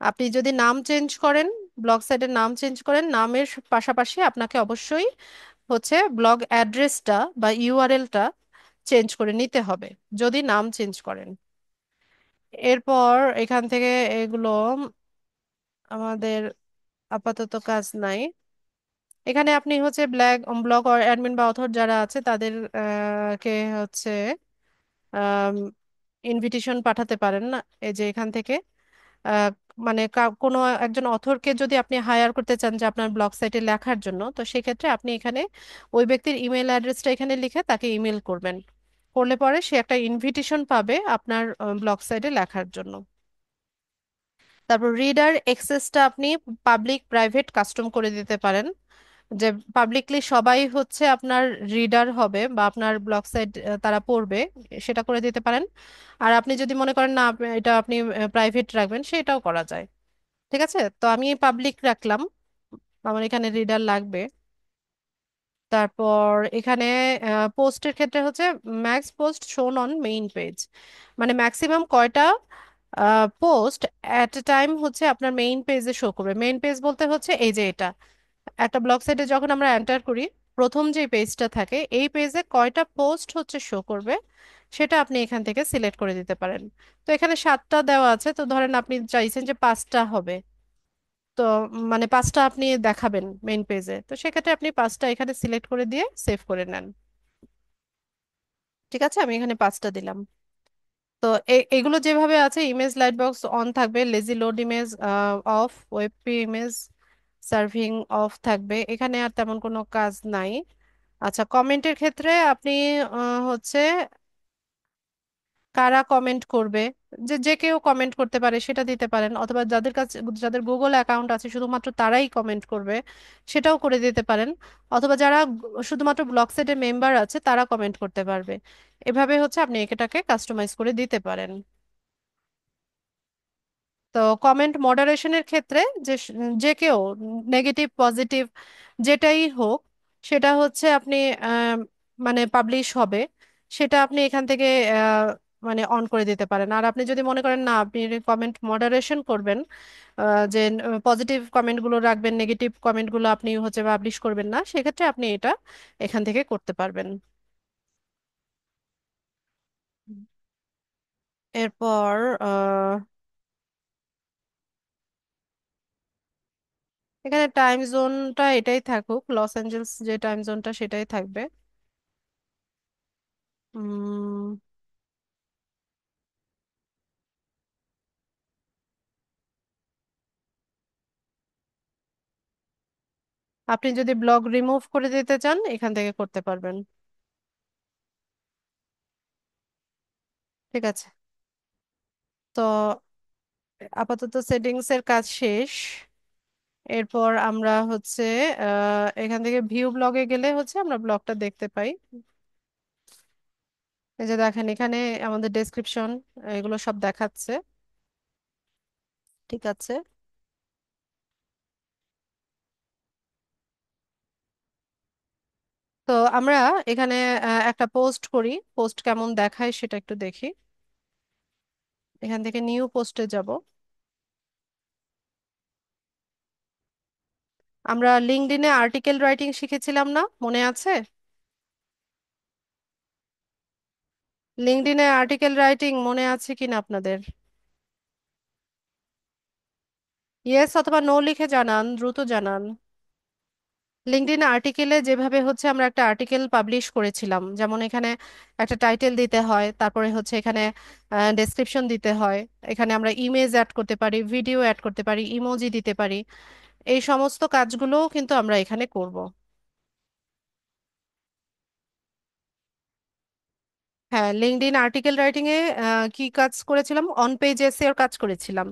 আপনি যদি নাম চেঞ্জ করেন, ব্লগ সাইটের নাম চেঞ্জ করেন, নামের পাশাপাশি আপনাকে অবশ্যই হচ্ছে ব্লগ অ্যাড্রেসটা বা ইউআরএলটা চেঞ্জ করে নিতে হবে যদি নাম চেঞ্জ করেন। এরপর এখান থেকে এগুলো আমাদের আপাতত কাজ নাই। এখানে আপনি হচ্ছে ব্লগ অ্যাডমিন বা অথর যারা আছে তাদের কে হচ্ছে ইনভিটেশন পাঠাতে পারেন না, এই যে এখান থেকে আহ, মানে কোনো একজন অথরকে যদি আপনি হায়ার করতে চান যে আপনার ব্লগ সাইটে লেখার জন্য, তো সেক্ষেত্রে আপনি এখানে ওই ব্যক্তির ইমেল অ্যাড্রেসটা এখানে লিখে তাকে ইমেল করবেন। করলে পরে সে একটা ইনভিটেশন পাবে আপনার ব্লগ সাইটে লেখার জন্য। তারপর রিডার অ্যাক্সেসটা আপনি পাবলিক প্রাইভেট কাস্টম করে দিতে পারেন, যে পাবলিকলি সবাই হচ্ছে আপনার রিডার হবে বা আপনার ব্লগ সাইট তারা পড়বে, সেটা করে দিতে পারেন। আর আপনি যদি মনে করেন না এটা আপনি প্রাইভেট রাখবেন, সেটাও করা যায়। ঠিক আছে, তো আমি পাবলিক রাখলাম, আমার এখানে রিডার লাগবে। তারপর এখানে পোস্টের ক্ষেত্রে হচ্ছে ম্যাক্স পোস্ট শোন অন মেইন পেজ, মানে ম্যাক্সিমাম কয়টা পোস্ট অ্যাট এ টাইম হচ্ছে আপনার মেইন পেজে শো করবে। মেইন পেজ বলতে হচ্ছে এই যে এটা একটা ব্লগ সাইটে যখন আমরা এন্টার করি, প্রথম যে পেজটা থাকে এই পেজে কয়টা পোস্ট হচ্ছে শো করবে, সেটা আপনি এখান থেকে সিলেক্ট করে দিতে পারেন। তো এখানে 7টা দেওয়া আছে, তো ধরেন আপনি চাইছেন যে 5টা হবে, তো মানে 5টা আপনি দেখাবেন মেইন পেজে, তো সেক্ষেত্রে আপনি 5টা এখানে সিলেক্ট করে দিয়ে সেভ করে নেন। ঠিক আছে, আমি এখানে 5টা দিলাম। তো এগুলো যেভাবে আছে, ইমেজ লাইট বক্স অন থাকবে, lazy load image of, web image serving of থাকবে, এখানে আর তেমন কোনো কাজ নাই। আচ্ছা, কমেন্টের ক্ষেত্রে আপনি হচ্ছে কারা কমেন্ট করবে, যে যে কেউ কমেন্ট করতে পারে সেটা দিতে পারেন, অথবা যাদের কাছে যাদের গুগল অ্যাকাউন্ট আছে শুধুমাত্র তারাই কমেন্ট করবে, সেটাও করে দিতে পারেন। অথবা যারা শুধুমাত্র ব্লগ সাইটের মেম্বার আছে তারা কমেন্ট করতে পারবে। এভাবে হচ্ছে আপনি এটাকে কাস্টমাইজ করে দিতে পারেন। তো কমেন্ট মডারেশনের ক্ষেত্রে যে কেউ নেগেটিভ পজিটিভ যেটাই হোক, সেটা হচ্ছে আপনি আহ, মানে পাবলিশ হবে, সেটা আপনি এখান থেকে মানে অন করে দিতে পারেন। আর আপনি যদি মনে করেন না আপনি কমেন্ট মডারেশন করবেন, যে পজিটিভ কমেন্টগুলো রাখবেন, নেগেটিভ কমেন্টগুলো আপনি হচ্ছে পাবলিশ করবেন না, সেক্ষেত্রে আপনি এটা এখান থেকে করতে পারবেন। এরপর এখানে টাইম জোনটা এটাই থাকুক, লস অ্যাঞ্জেলস যে টাইম জোনটা সেটাই থাকবে। উম, আপনি যদি ব্লগ রিমুভ করে দিতে চান এখান থেকে করতে পারবেন। ঠিক আছে, তো আপাতত সেটিংস এর কাজ শেষ। এরপর আমরা হচ্ছে এখান থেকে ভিউ ব্লগে গেলে হচ্ছে আমরা ব্লগটা দেখতে পাই। এই যে দেখেন এখানে আমাদের ডেসক্রিপশন এগুলো সব দেখাচ্ছে। ঠিক আছে, তো আমরা এখানে একটা পোস্ট করি, পোস্ট কেমন দেখায় সেটা একটু দেখি। এখান থেকে নিউ পোস্টে যাব। আমরা লিঙ্কডইনে আর্টিকেল রাইটিং শিখেছিলাম না, মনে আছে? লিঙ্কডইনে আর্টিকেল রাইটিং মনে আছে কিনা আপনাদের? ইয়েস অথবা নো লিখে জানান, দ্রুত জানান। লিঙ্কডইন আর্টিকেলে যেভাবে হচ্ছে আমরা একটা আর্টিকেল পাবলিশ করেছিলাম, যেমন এখানে একটা টাইটেল দিতে হয়, তারপরে হচ্ছে এখানে ডেসক্রিপশন দিতে হয়, এখানে আমরা ইমেজ অ্যাড করতে পারি, ভিডিও অ্যাড করতে পারি, ইমোজি দিতে পারি, এই সমস্ত কাজগুলোও কিন্তু আমরা এখানে করব। হ্যাঁ, লিঙ্কডইন আর্টিকেল রাইটিং এ কি কাজ করেছিলাম, অন পেজ এসইও কাজ করেছিলাম।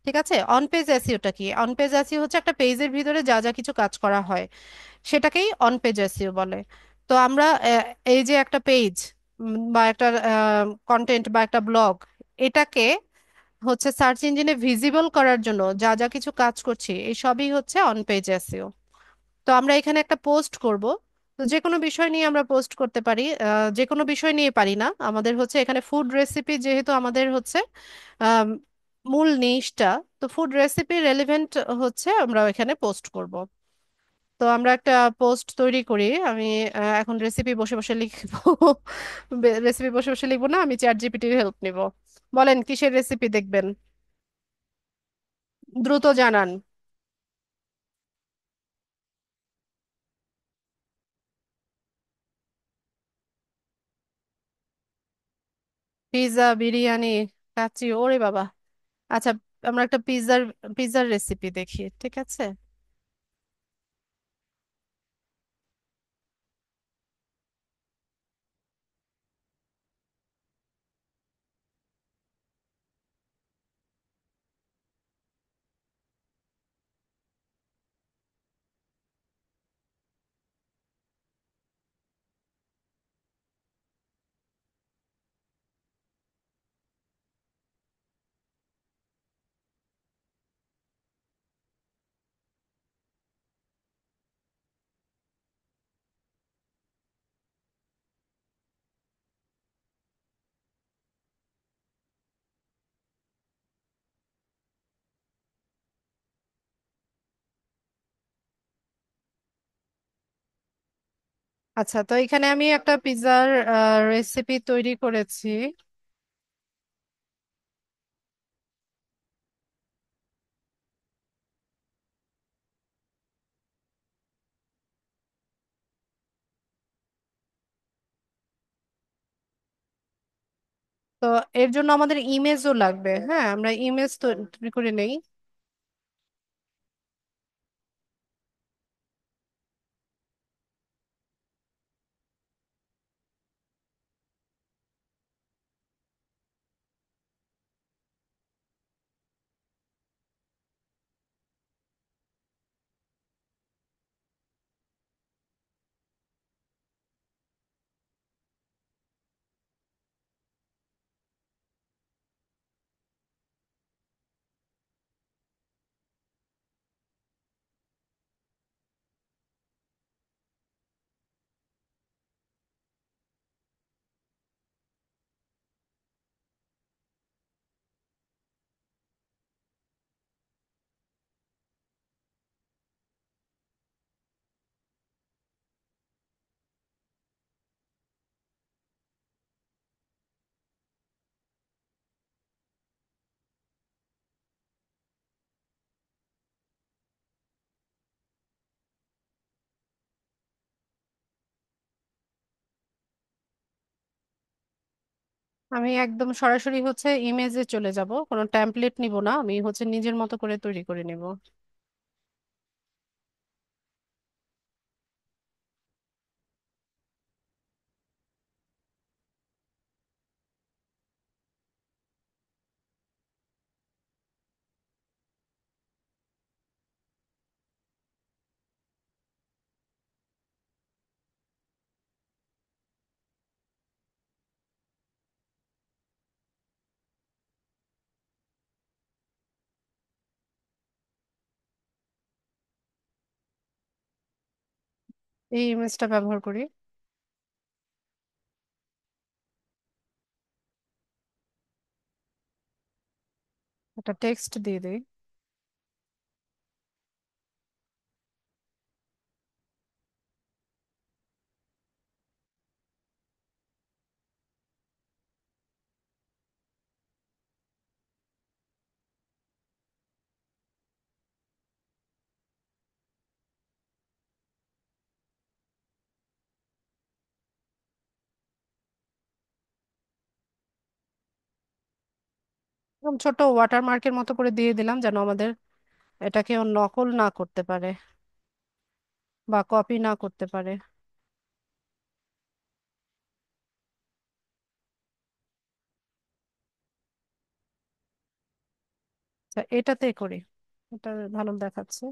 ঠিক আছে, অন পেজ এসইওটা কি? অন পেজ এসইও হচ্ছে একটা পেজের ভিতরে যা যা কিছু কাজ করা হয় সেটাকেই অন পেজ এসইও বলে। তো আমরা এই যে একটা পেজ বা একটা কন্টেন্ট বা একটা ব্লগ, এটাকে হচ্ছে সার্চ ইঞ্জিনে ভিজিবল করার জন্য যা যা কিছু কাজ করছি এই সবই হচ্ছে অন পেজ এসইও। তো আমরা এখানে একটা পোস্ট করব, তো যে কোনো বিষয় নিয়ে আমরা পোস্ট করতে পারি, যে কোনো বিষয় নিয়ে পারি না, আমাদের হচ্ছে এখানে ফুড রেসিপি যেহেতু আমাদের হচ্ছে আম, মূল নিশটা, তো ফুড রেসিপি রেলিভেন্ট হচ্ছে আমরা এখানে পোস্ট করব। তো আমরা একটা পোস্ট তৈরি করি। আমি এখন রেসিপি বসে বসে লিখবো। রেসিপি বসে বসে লিখবো না, আমি চ্যাট জিপিটির হেল্প নিব। বলেন কিসের রেসিপি দেখবেন? দ্রুত জানান। পিৎজা, বিরিয়ানি, কাচ্চি, ওরে বাবা। আচ্ছা, আমরা একটা পিৎজার রেসিপি দেখি, ঠিক আছে। আচ্ছা, তো এখানে আমি একটা পিৎজার রেসিপি তৈরি করেছি। তো এর জন্য আমাদের ইমেজও লাগবে, হ্যাঁ আমরা ইমেজ তৈরি করে নেই। আমি একদম সরাসরি হচ্ছে ইমেজে চলে যাব, কোনো টেমপ্লেট নিব না, আমি হচ্ছে নিজের মতো করে তৈরি করে নেব। এই ইমেজটা ব্যবহার করি। একটা টেক্সট দিয়ে দিই। এরকম ছোট ওয়াটারমার্কের মতো করে দিয়ে দিলাম যেন আমাদের এটাকে ও নকল না করতে পারে বা কপি না করতে পারে। আচ্ছা, এটাতে করি। এটা ভালো দেখাচ্ছে।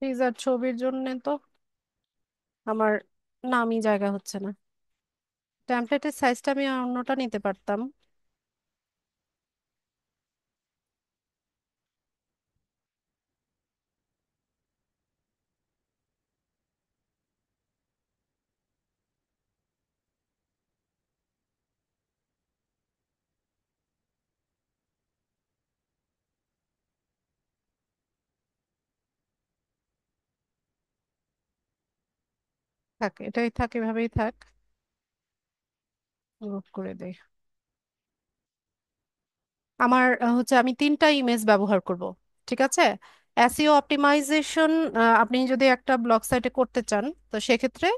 পিজার ছবির জন্য তো আমার নামই জায়গা হচ্ছে না। টেমপ্লেটের সাইজটা আমি অন্যটা নিতে পারতাম। থাক, এটাই থাক, এভাবেই থাক। মুভ করে দেই। আমার হচ্ছে আমি তিনটা ইমেজ ব্যবহার করব। ঠিক আছে। এসইও অপটিমাইজেশন আপনি যদি একটা ব্লগ সাইটে করতে চান, তো সেক্ষেত্রে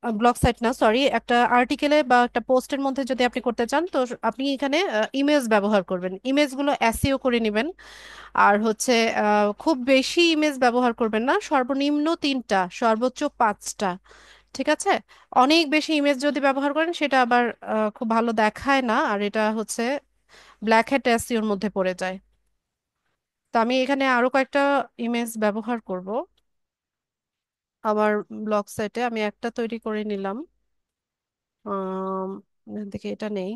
ব্লগ সাইট না, সরি, একটা আর্টিকেলে বা একটা পোস্টের মধ্যে যদি আপনি করতে চান, তো আপনি এখানে ইমেজ ব্যবহার করবেন, ইমেজগুলো এসইও করে নেবেন। আর হচ্ছে খুব বেশি ইমেজ ব্যবহার করবেন না, সর্বনিম্ন তিনটা, সর্বোচ্চ পাঁচটা। ঠিক আছে। অনেক বেশি ইমেজ যদি ব্যবহার করেন সেটা আবার খুব ভালো দেখায় না, আর এটা হচ্ছে ব্ল্যাক হ্যাট এসইওর মধ্যে পড়ে যায়। তো আমি এখানে আরো কয়েকটা ইমেজ ব্যবহার করব আমার ব্লগ সাইটে। আমি একটা তৈরি করে নিলাম। আম, দেখি এটা নেই,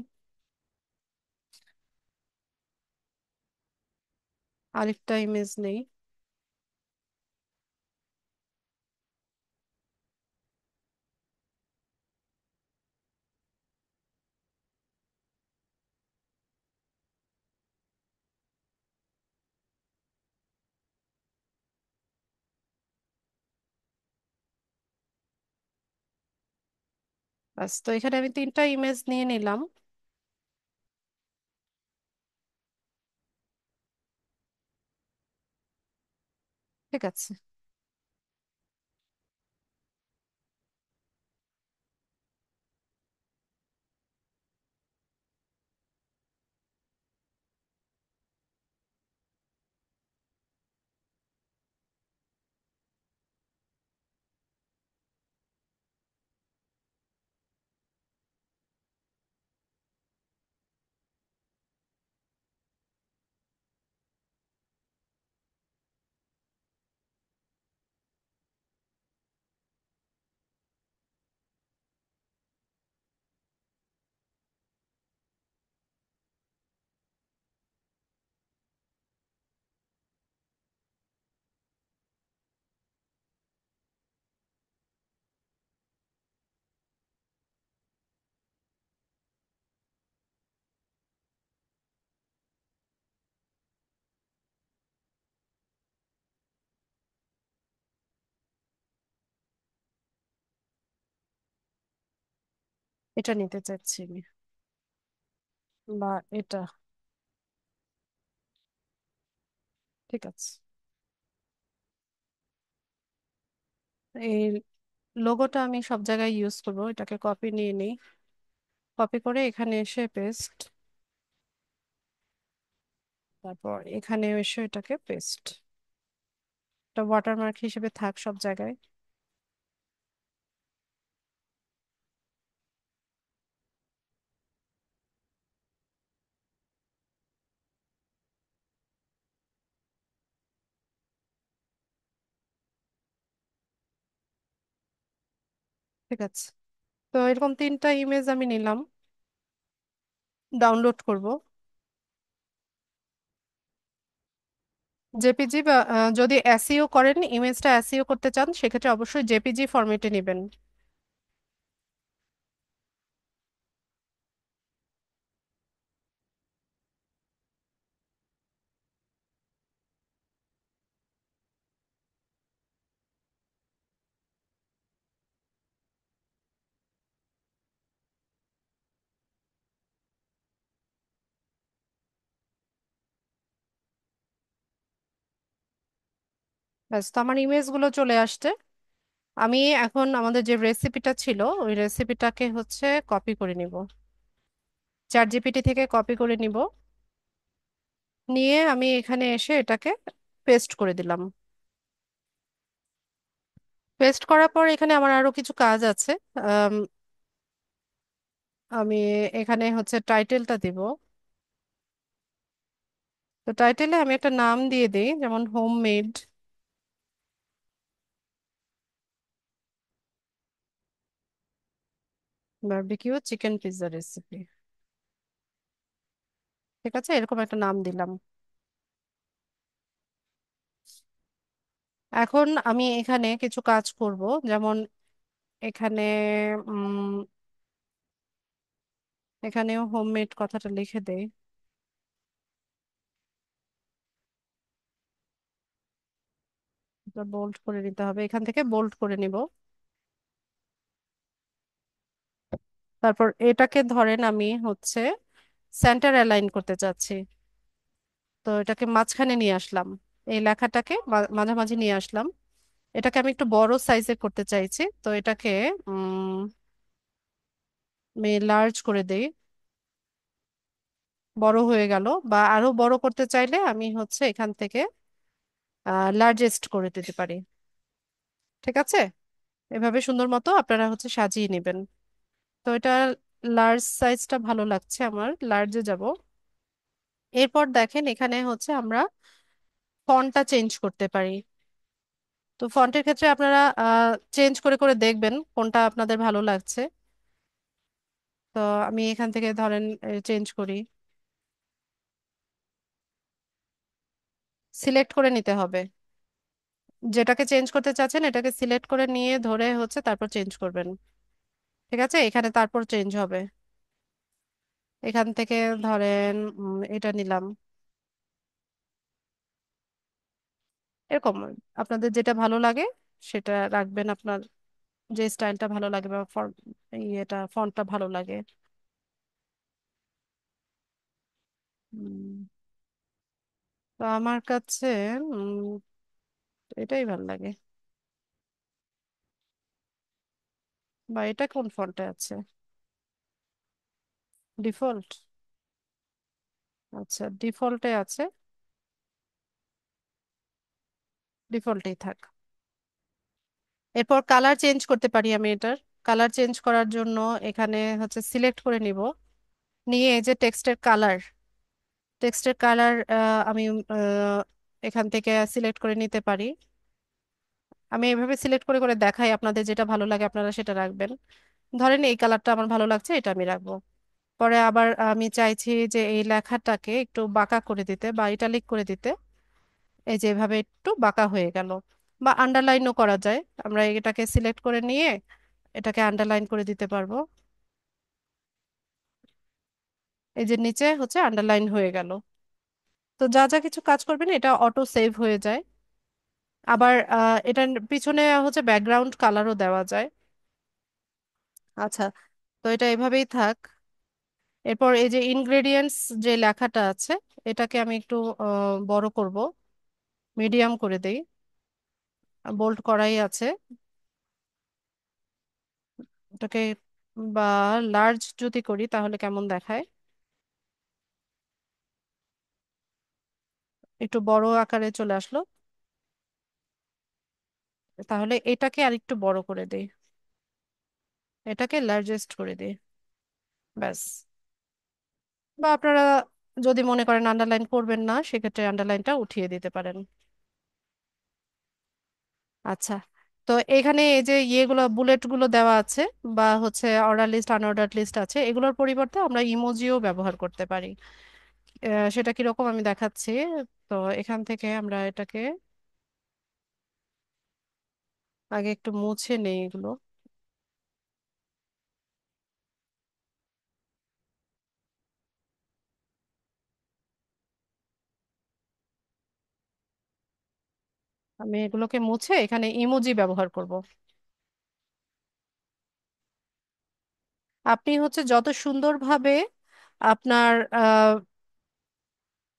আরেকটা ইমেজ নেই। বাস, তো এখানে আমি তিনটা ইমেজ নিয়ে নিলাম। ঠিক আছে। এটা নিতে চাচ্ছি আমি, বা এটা। ঠিক আছে। এই লোগোটা আমি সব জায়গায় ইউজ করব, এটাকে কপি নিয়ে নিই। কপি করে এখানে এসে পেস্ট। তারপর এখানে এসে এটাকে পেস্ট, এটা ওয়াটারমার্ক হিসেবে থাক সব জায়গায়। ঠিক আছে, তো এরকম তিনটা ইমেজ আমি নিলাম, ডাউনলোড করব। জেপিজি বা যদি এসইও করেন, ইমেজটা এসইও করতে চান, সেক্ষেত্রে অবশ্যই জেপিজি ফরম্যাটে নেবেন। ব্যাস, তো আমার ইমেজগুলো চলে আসছে। আমি এখন আমাদের যে রেসিপিটা ছিল, ওই রেসিপিটাকে হচ্ছে কপি করে নিব, চ্যাট জিপিটি থেকে কপি করে নিব। নিয়ে আমি এখানে এসে এটাকে পেস্ট করে দিলাম। পেস্ট করার পর এখানে আমার আরো কিছু কাজ আছে। আম, আমি এখানে হচ্ছে টাইটেলটা দিব। তো টাইটেলে আমি একটা নাম দিয়ে দিই, যেমন homemade barbecue chicken pizza recipe. ঠিক আছে, এরকম একটা নাম দিলাম। এখন আমি এখানে কিছু কাজ করব, যেমন এখানে উম এখানেও হোমমেড কথাটা লিখে দেই। এটা বোল্ড করে নিতে হবে, এখান থেকে বোল্ড করে নিব। তারপর এটাকে ধরেন আমি হচ্ছে সেন্টার অ্যালাইন করতে চাচ্ছি। তো এটাকে মাঝখানে নিয়ে আসলাম, এই লেখাটাকে মাঝামাঝি নিয়ে আসলাম। এটাকে আমি একটু বড় সাইজে করতে চাইছি, তো এটাকে উম আমি লার্জ করে দেই। বড় হয়ে গেল, বা আরো বড় করতে চাইলে আমি হচ্ছে এখান থেকে লার্জেস্ট করে দিতে পারি। ঠিক আছে, এভাবে সুন্দর মতো আপনারা হচ্ছে সাজিয়ে নেবেন। তো এটা লার্জ সাইজটা ভালো লাগছে, আমার লার্জে যাব। এরপর দেখেন এখানে হচ্ছে আমরা ফন্টটা চেঞ্জ করতে পারি। তো ফন্টের ক্ষেত্রে আপনারা চেঞ্জ করে করে দেখবেন কোনটা আপনাদের ভালো লাগছে। তো আমি এখান থেকে ধরেন চেঞ্জ করি, সিলেক্ট করে নিতে হবে। যেটাকে চেঞ্জ করতে চাচ্ছেন এটাকে সিলেক্ট করে নিয়ে ধরে হচ্ছে তারপর চেঞ্জ করবেন। ঠিক আছে, এখানে তারপর চেঞ্জ হবে। এখান থেকে ধরেন এটা নিলাম, এরকম আপনাদের যেটা ভালো লাগে সেটা রাখবেন, আপনার যে স্টাইলটা ভালো লাগে বা ইয়েটা ফন্টটা ভালো লাগে। উম, তো আমার কাছে উম, এটাই ভালো লাগে। বা এটা কোন ফন্টে আছে, ডিফল্ট। আচ্ছা, ডিফল্টে আছে, ডিফল্টেই থাক। এরপর কালার চেঞ্জ করতে পারি আমি এটার। কালার চেঞ্জ করার জন্য এখানে হচ্ছে সিলেক্ট করে নিব, নিয়ে এই যে টেক্সটের কালার, টেক্সটের কালার আমি এখান থেকে সিলেক্ট করে নিতে পারি। আমি এভাবে সিলেক্ট করে করে দেখাই, আপনাদের যেটা ভালো লাগে আপনারা সেটা রাখবেন। ধরেন এই কালারটা আমার ভালো লাগছে, এটা আমি রাখবো। পরে আবার আমি চাইছি যে এই লেখাটাকে একটু বাঁকা করে দিতে বা ইটালিক করে দিতে, এই যে এভাবে একটু বাঁকা হয়ে গেল। বা আন্ডারলাইনও করা যায়, আমরা এটাকে সিলেক্ট করে নিয়ে এটাকে আন্ডারলাইন করে দিতে পারবো। এই যে নিচে হচ্ছে আন্ডারলাইন হয়ে গেল। তো যা যা কিছু কাজ করবেন এটা অটো সেভ হয়ে যায়। আবার এটার পিছনে হচ্ছে ব্যাকগ্রাউন্ড কালারও দেওয়া যায়। আচ্ছা, তো এটা এভাবেই থাক। এরপর এই যে ইনগ্রেডিয়েন্টস যে লেখাটা আছে, এটাকে আমি একটু বড় করব, মিডিয়াম করে দেই। বোল্ড করাই আছে, এটাকে বা লার্জ যদি করি তাহলে কেমন দেখায়। একটু বড় আকারে চলে আসলো। তাহলে এটাকে আরেকটু বড় করে দেই, এটাকে লার্জেস্ট করে দিই, ব্যাস। বা আপনারা যদি মনে করেন আন্ডারলাইন করবেন না, সেক্ষেত্রে আন্ডারলাইনটা উঠিয়ে দিতে পারেন। আচ্ছা, তো এখানে এই যে ইয়েগুলো বুলেট গুলো দেওয়া আছে, বা হচ্ছে অর্ডার লিস্ট আনঅর্ডার লিস্ট আছে, এগুলোর পরিবর্তে আমরা ইমোজিও ব্যবহার করতে পারি। সেটা কিরকম আমি দেখাচ্ছি। তো এখান থেকে আমরা এটাকে আগে একটু মুছে নেই এগুলো। আমি এগুলোকে মুছে এখানে ইমোজি ব্যবহার করব। আপনি হচ্ছে যত সুন্দরভাবে আপনার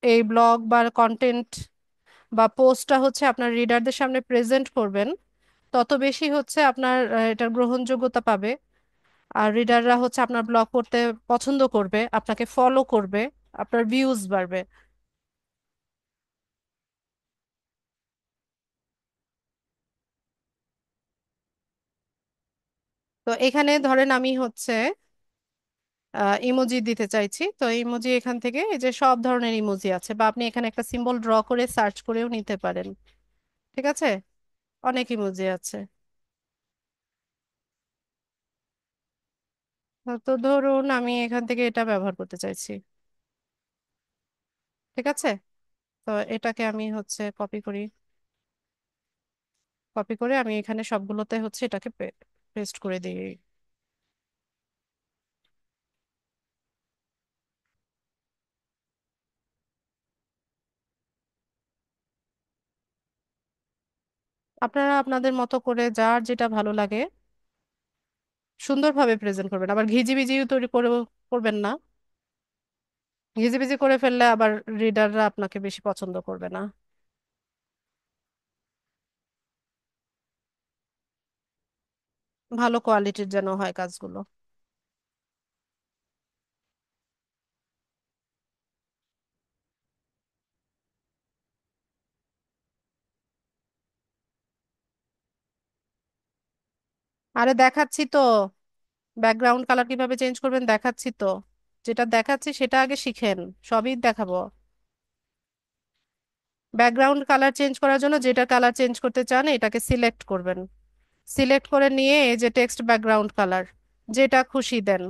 এই ব্লগ বা কন্টেন্ট বা পোস্টটা হচ্ছে আপনার রিডারদের সামনে প্রেজেন্ট করবেন, তত বেশি হচ্ছে আপনার এটার গ্রহণযোগ্যতা পাবে। আর রিডাররা হচ্ছে আপনার ব্লগ পড়তে পছন্দ করবে, আপনাকে ফলো করবে, আপনার ভিউজ বাড়বে। তো এখানে ধরেন আমি হচ্ছে ইমোজি দিতে চাইছি, তো ইমোজি এখান থেকে এই যে সব ধরনের ইমোজি আছে, বা আপনি এখানে একটা সিম্বল ড্র করে সার্চ করেও নিতে পারেন। ঠিক আছে, অনেক ইমোজি আছে। তো ধরুন আমি এখান থেকে এটা ব্যবহার করতে চাইছি। ঠিক আছে, তো এটাকে আমি হচ্ছে কপি করি, কপি করে আমি এখানে সবগুলোতে হচ্ছে এটাকে পেস্ট করে দিই। আপনারা আপনাদের মতো করে যার যেটা ভালো লাগে সুন্দরভাবে প্রেজেন্ট করবেন, আবার ঘিজিবিজিও তৈরি করে করবেন না। ঘিজিবিজি করে ফেললে আবার রিডাররা আপনাকে বেশি পছন্দ করবে না। ভালো কোয়ালিটির যেন হয় কাজগুলো। আরে দেখাচ্ছি তো, ব্যাকগ্রাউন্ড কালার কিভাবে চেঞ্জ করবেন দেখাচ্ছি তো। যেটা দেখাচ্ছি সেটা আগে শিখেন, সবই দেখাবো। ব্যাকগ্রাউন্ড কালার চেঞ্জ করার জন্য যেটা কালার চেঞ্জ করতে চান এটাকে সিলেক্ট করবেন। সিলেক্ট করে নিয়ে এই যে টেক্সট ব্যাকগ্রাউন্ড কালার, যেটা খুশি দেন।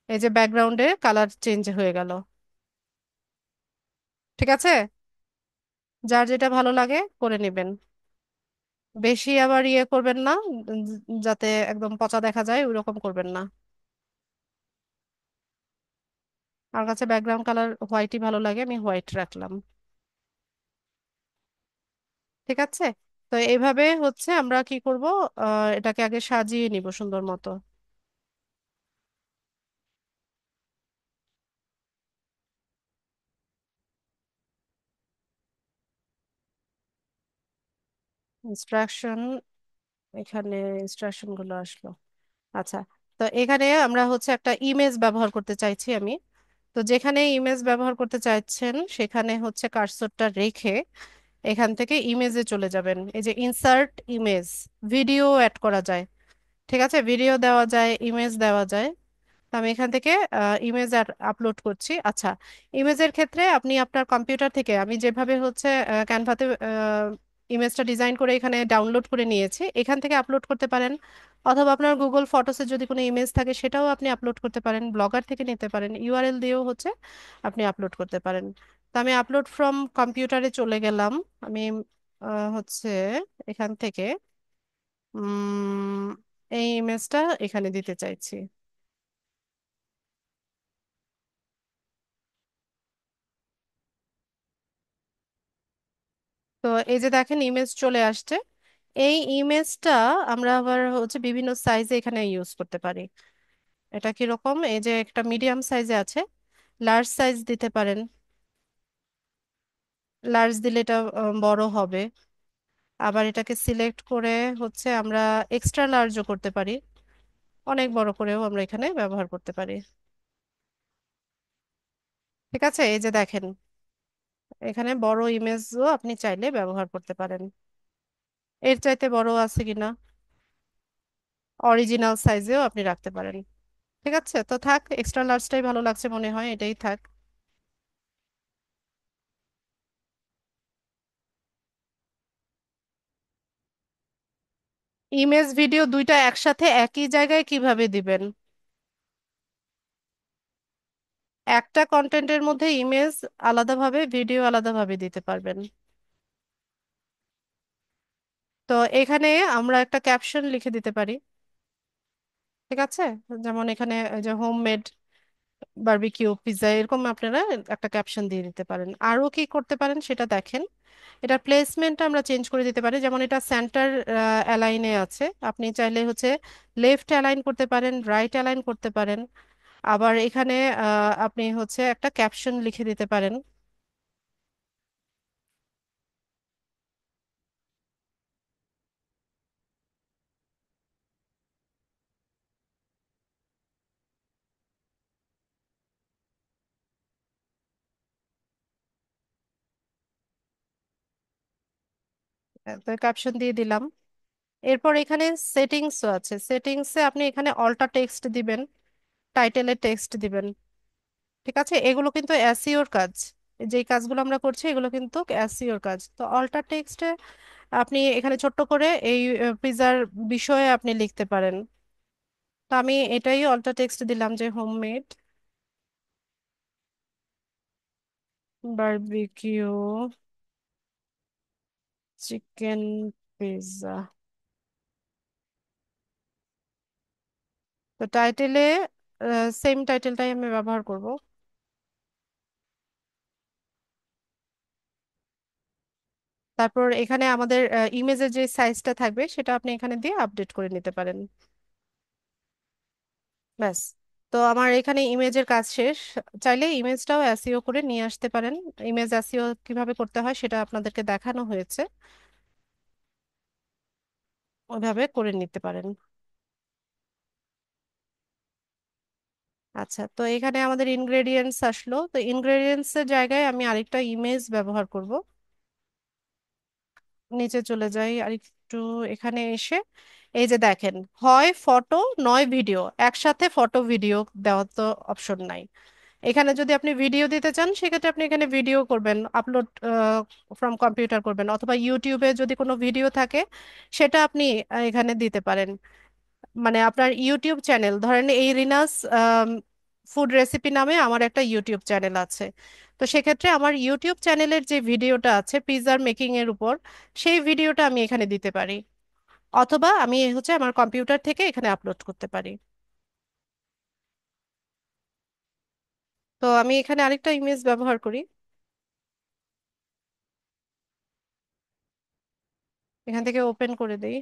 এই যে ব্যাকগ্রাউন্ডে কালার চেঞ্জ হয়ে গেল। ঠিক আছে, যার যেটা ভালো লাগে করে নেবেন। বেশি আবার ইয়ে করবেন না, যাতে একদম পচা দেখা যায় ওইরকম করবেন না। আমার কাছে ব্যাকগ্রাউন্ড কালার হোয়াইটই ভালো লাগে, আমি হোয়াইট রাখলাম। ঠিক আছে, তো এইভাবে হচ্ছে আমরা কি করব, এটাকে আগে সাজিয়ে নিব সুন্দর মতো। ইনস্ট্রাকশন, এখানে ইনস্ট্রাকশন গুলো আসলো। আচ্ছা, তো এখানে আমরা হচ্ছে একটা ইমেজ ব্যবহার করতে চাইছি আমি। তো যেখানে ইমেজ ব্যবহার করতে চাইছেন সেখানে হচ্ছে কার্সরটা রেখে এখান থেকে ইমেজে চলে যাবেন। এই যে ইনসার্ট ইমেজ, ভিডিও অ্যাড করা যায়। ঠিক আছে, ভিডিও দেওয়া যায়, ইমেজ দেওয়া যায়। তো আমি এখান থেকে ইমেজ আপলোড করছি। আচ্ছা, ইমেজের ক্ষেত্রে আপনি আপনার কম্পিউটার থেকে, আমি যেভাবে হচ্ছে ক্যানভাতে ইমেজটা ডিজাইন করে এখানে ডাউনলোড করে নিয়েছি, এখান থেকে আপলোড করতে পারেন। অথবা আপনার গুগল ফটোসে যদি কোনো ইমেজ থাকে সেটাও আপনি আপলোড করতে পারেন, ব্লগার থেকে নিতে পারেন, ইউআরএল দিয়েও হচ্ছে আপনি আপলোড করতে পারেন। তো আমি আপলোড ফ্রম কম্পিউটারে চলে গেলাম। আমি হচ্ছে এখান থেকে এই ইমেজটা এখানে দিতে চাইছি। তো এই যে দেখেন ইমেজ চলে আসছে। এই ইমেজটা আমরা আবার হচ্ছে বিভিন্ন সাইজে এখানে ইউজ করতে পারি। এটা কিরকম, এই যে একটা মিডিয়াম সাইজে আছে, লার্জ সাইজ দিতে পারেন। লার্জ দিলে এটা বড় হবে। আবার এটাকে সিলেক্ট করে হচ্ছে আমরা এক্সট্রা লার্জও করতে পারি, অনেক বড় করেও আমরা এখানে ব্যবহার করতে পারি। ঠিক আছে, এই যে দেখেন এখানে বড় ইমেজও আপনি চাইলে ব্যবহার করতে পারেন। এর চাইতে বড় আছে কিনা, অরিজিনাল সাইজেও আপনি রাখতে পারেন। ঠিক আছে, তো থাক, এক্সট্রা লার্জটাই ভালো লাগছে মনে হয়, এটাই থাক। ইমেজ ভিডিও দুইটা একসাথে একই জায়গায় কিভাবে দিবেন? একটা কন্টেন্টের মধ্যে ইমেজ আলাদাভাবে, ভিডিও আলাদাভাবে দিতে পারবেন। তো এখানে আমরা একটা ক্যাপশন লিখে দিতে পারি। ঠিক আছে, যেমন এখানে এই যে হোমমেড বারবিকিউ পিৎজা, এরকম আপনারা একটা ক্যাপশন দিয়ে দিতে পারেন। আরও কি করতে পারেন সেটা দেখেন। এটা প্লেসমেন্টটা আমরা চেঞ্জ করে দিতে পারি, যেমন এটা সেন্টার অ্যালাইনে আছে, আপনি চাইলে হচ্ছে লেফট অ্যালাইন করতে পারেন, রাইট অ্যালাইন করতে পারেন। আবার এখানে আপনি হচ্ছে একটা ক্যাপশন লিখে দিতে পারেন। তো ক্যাপশন দিয়ে দিলাম। এরপর এখানে সেটিংসও আছে, সেটিংসে আপনি এখানে অল্টা টেক্সট দিবেন, টাইটেলের টেক্সট দিবেন। ঠিক আছে, এগুলো কিন্তু এসইওর কাজ। যে কাজগুলো আমরা করছি এগুলো কিন্তু এসইওর কাজ। তো অল্টা টেক্সটে আপনি এখানে ছোট্ট করে এই পিৎজার বিষয়ে আপনি লিখতে পারেন। তো আমি এটাই অল্টা টেক্সট দিলাম যে হোমমেড বারবিকিউ চিকেন পিৎজা। তো টাইটেলে সেম টাইটেলটাই আমি ব্যবহার করব। তারপর এখানে আমাদের ইমেজের যে সাইজটা থাকবে সেটা আপনি এখানে দিয়ে আপডেট করে নিতে পারেন। ব্যাস। তো আমার এখানে ইমেজের কাজ শেষ। চাইলে ইমেজটাও এসইও করে নিয়ে আসতে পারেন। ইমেজ এসইও কিভাবে করতে হয় সেটা আপনাদেরকে দেখানো হয়েছে, ওইভাবে করে নিতে পারেন। আচ্ছা, তো এখানে আমাদের ইনগ্রেডিয়েন্টস আসলো, তো ইনগ্রেডিয়েন্টস এর জায়গায় আমি আরেকটা ইমেজ ব্যবহার করব। নিচে চলে যাই আরেকটু, এখানে এসে এই যে দেখেন, হয় ফটো নয় ভিডিও, একসাথে ফটো ভিডিও দেওয়ার তো অপশন নাই। এখানে যদি আপনি ভিডিও দিতে চান সেক্ষেত্রে আপনি এখানে ভিডিও করবেন, আপলোড ফ্রম কম্পিউটার করবেন, অথবা ইউটিউবে যদি কোনো ভিডিও থাকে সেটা আপনি এখানে দিতে পারেন। মানে আপনার ইউটিউব চ্যানেল, ধরেন এই রিনাস ফুড রেসিপি নামে আমার একটা ইউটিউব চ্যানেল আছে। তো সেক্ষেত্রে আমার ইউটিউব চ্যানেলের যে ভিডিওটা আছে পিৎজার মেকিং এর উপর, সেই ভিডিওটা আমি এখানে দিতে পারি। অথবা আমি হচ্ছে আমার কম্পিউটার থেকে এখানে আপলোড করতে পারি। তো আমি এখানে আরেকটা ইমেজ ব্যবহার করি, এখান থেকে ওপেন করে দেই।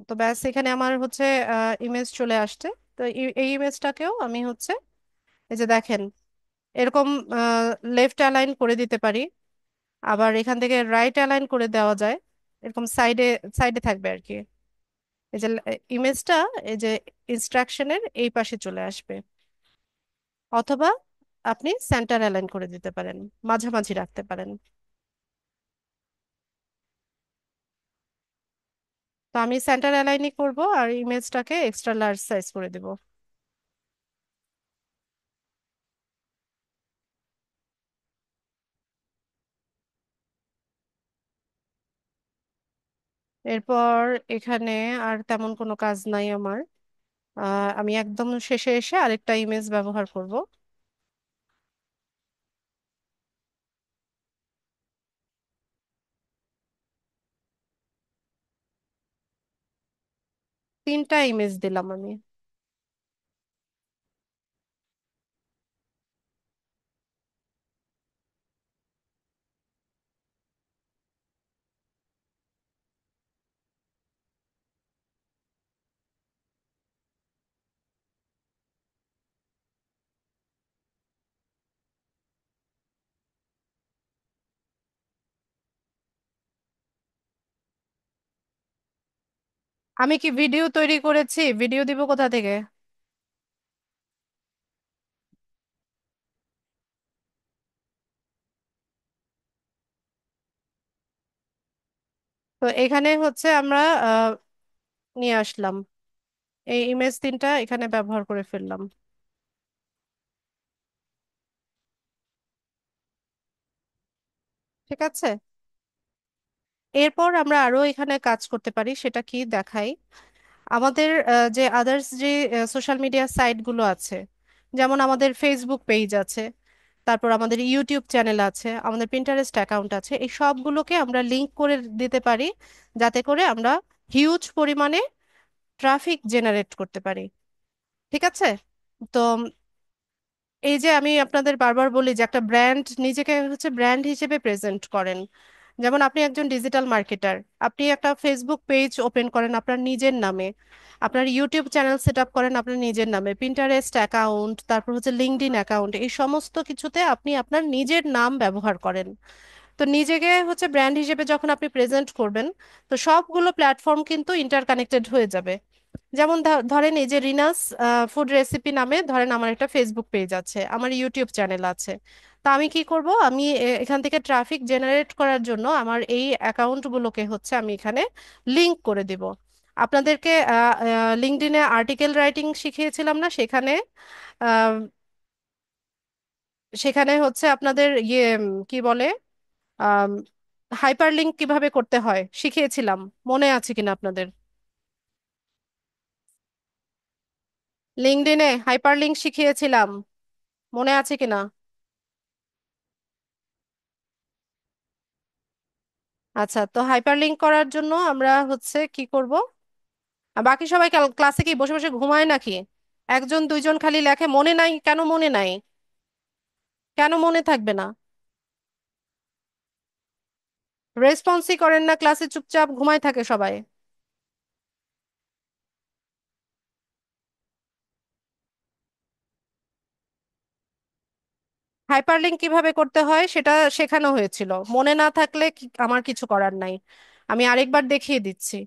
তো ব্যাস, এখানে আমার হচ্ছে ইমেজ চলে আসছে। তো এই ইমেজটাকেও আমি হচ্ছে এই যে দেখেন এরকম লেফট অ্যালাইন করে দিতে পারি, আবার এখান থেকে রাইট অ্যালাইন করে দেওয়া যায়। এরকম সাইডে সাইডে থাকবে আর কি। এই যে ইমেজটা এই যে ইনস্ট্রাকশনের এই পাশে চলে আসবে। অথবা আপনি সেন্টার অ্যালাইন করে দিতে পারেন, মাঝামাঝি রাখতে পারেন। তো আমি সেন্টার অ্যালাইনই করব আর ইমেজটাকে এক্সট্রা লার্জ সাইজ করে দেব। এরপর এখানে আর তেমন কোনো কাজ নাই আমার। আমি একদম শেষে এসে আরেকটা ইমেজ ব্যবহার করব। তিনটা ইমেজ দিলাম আমি। আমি কি ভিডিও তৈরি করেছি? ভিডিও দিব কোথা থেকে? তো এখানে হচ্ছে আমরা আহ, নিয়ে আসলাম, এই ইমেজ তিনটা এখানে ব্যবহার করে ফেললাম। ঠিক আছে, এরপর আমরা আরো এখানে কাজ করতে পারি, সেটা কি দেখাই। আমাদের যে আদার্স যে সোশ্যাল মিডিয়া সাইটগুলো আছে, যেমন আমাদের ফেসবুক পেজ আছে, তারপর আমাদের ইউটিউব চ্যানেল আছে, আমাদের পিন্টারেস্ট অ্যাকাউন্ট আছে, এই সবগুলোকে আমরা লিংক করে দিতে পারি, যাতে করে আমরা হিউজ পরিমাণে ট্রাফিক জেনারেট করতে পারি। ঠিক আছে, তো এই যে আমি আপনাদের বারবার বলি যে একটা ব্র্যান্ড, নিজেকে হচ্ছে ব্র্যান্ড হিসেবে প্রেজেন্ট করেন। যেমন আপনি একজন ডিজিটাল মার্কেটার, আপনি একটা ফেসবুক পেজ ওপেন করেন আপনার নিজের নামে, আপনার ইউটিউব চ্যানেল সেট আপ করেন আপনার নিজের নামে, পিন্টারেস্ট অ্যাকাউন্ট, তারপর হচ্ছে লিঙ্কডইন অ্যাকাউন্ট, এই সমস্ত কিছুতে আপনি আপনার নিজের নাম ব্যবহার করেন। তো নিজেকে হচ্ছে ব্র্যান্ড হিসেবে যখন আপনি প্রেজেন্ট করবেন, তো সবগুলো প্ল্যাটফর্ম কিন্তু ইন্টারকানেক্টেড হয়ে যাবে। যেমন ধরেন এই যে রিনাস ফুড রেসিপি নামে ধরেন আমার একটা ফেসবুক পেজ আছে, আমার ইউটিউব চ্যানেল আছে। তা আমি কি করব, আমি এখান থেকে ট্রাফিক জেনারেট করার জন্য আমার এই অ্যাকাউন্টগুলোকে হচ্ছে আমি এখানে লিংক করে দিব। আপনাদেরকে লিঙ্কডইনে আর্টিকেল রাইটিং শিখিয়েছিলাম না, সেখানে আহ, সেখানে হচ্ছে আপনাদের ইয়ে কি বলে, হাইপার লিঙ্ক কিভাবে করতে হয় শিখিয়েছিলাম, মনে আছে কিনা আপনাদের? লিঙ্কডইনে হাইপার লিঙ্ক শিখিয়েছিলাম, মনে আছে কিনা? আচ্ছা, তো হাইপার লিঙ্ক করার জন্য আমরা হচ্ছে কি করব, আর বাকি সবাই ক্লাসে কি বসে বসে ঘুমায় নাকি? একজন দুইজন খালি লেখে, মনে নাই কেন, মনে নাই কেন, মনে থাকবে না? রেসপন্সই করেন না, ক্লাসে চুপচাপ ঘুমায় থাকে সবাই। হাইপার লিঙ্ক কিভাবে করতে হয় সেটা শেখানো হয়েছিল, মনে না থাকলে আমার কিছু করার নাই, আমি আরেকবার দেখিয়ে দিচ্ছি।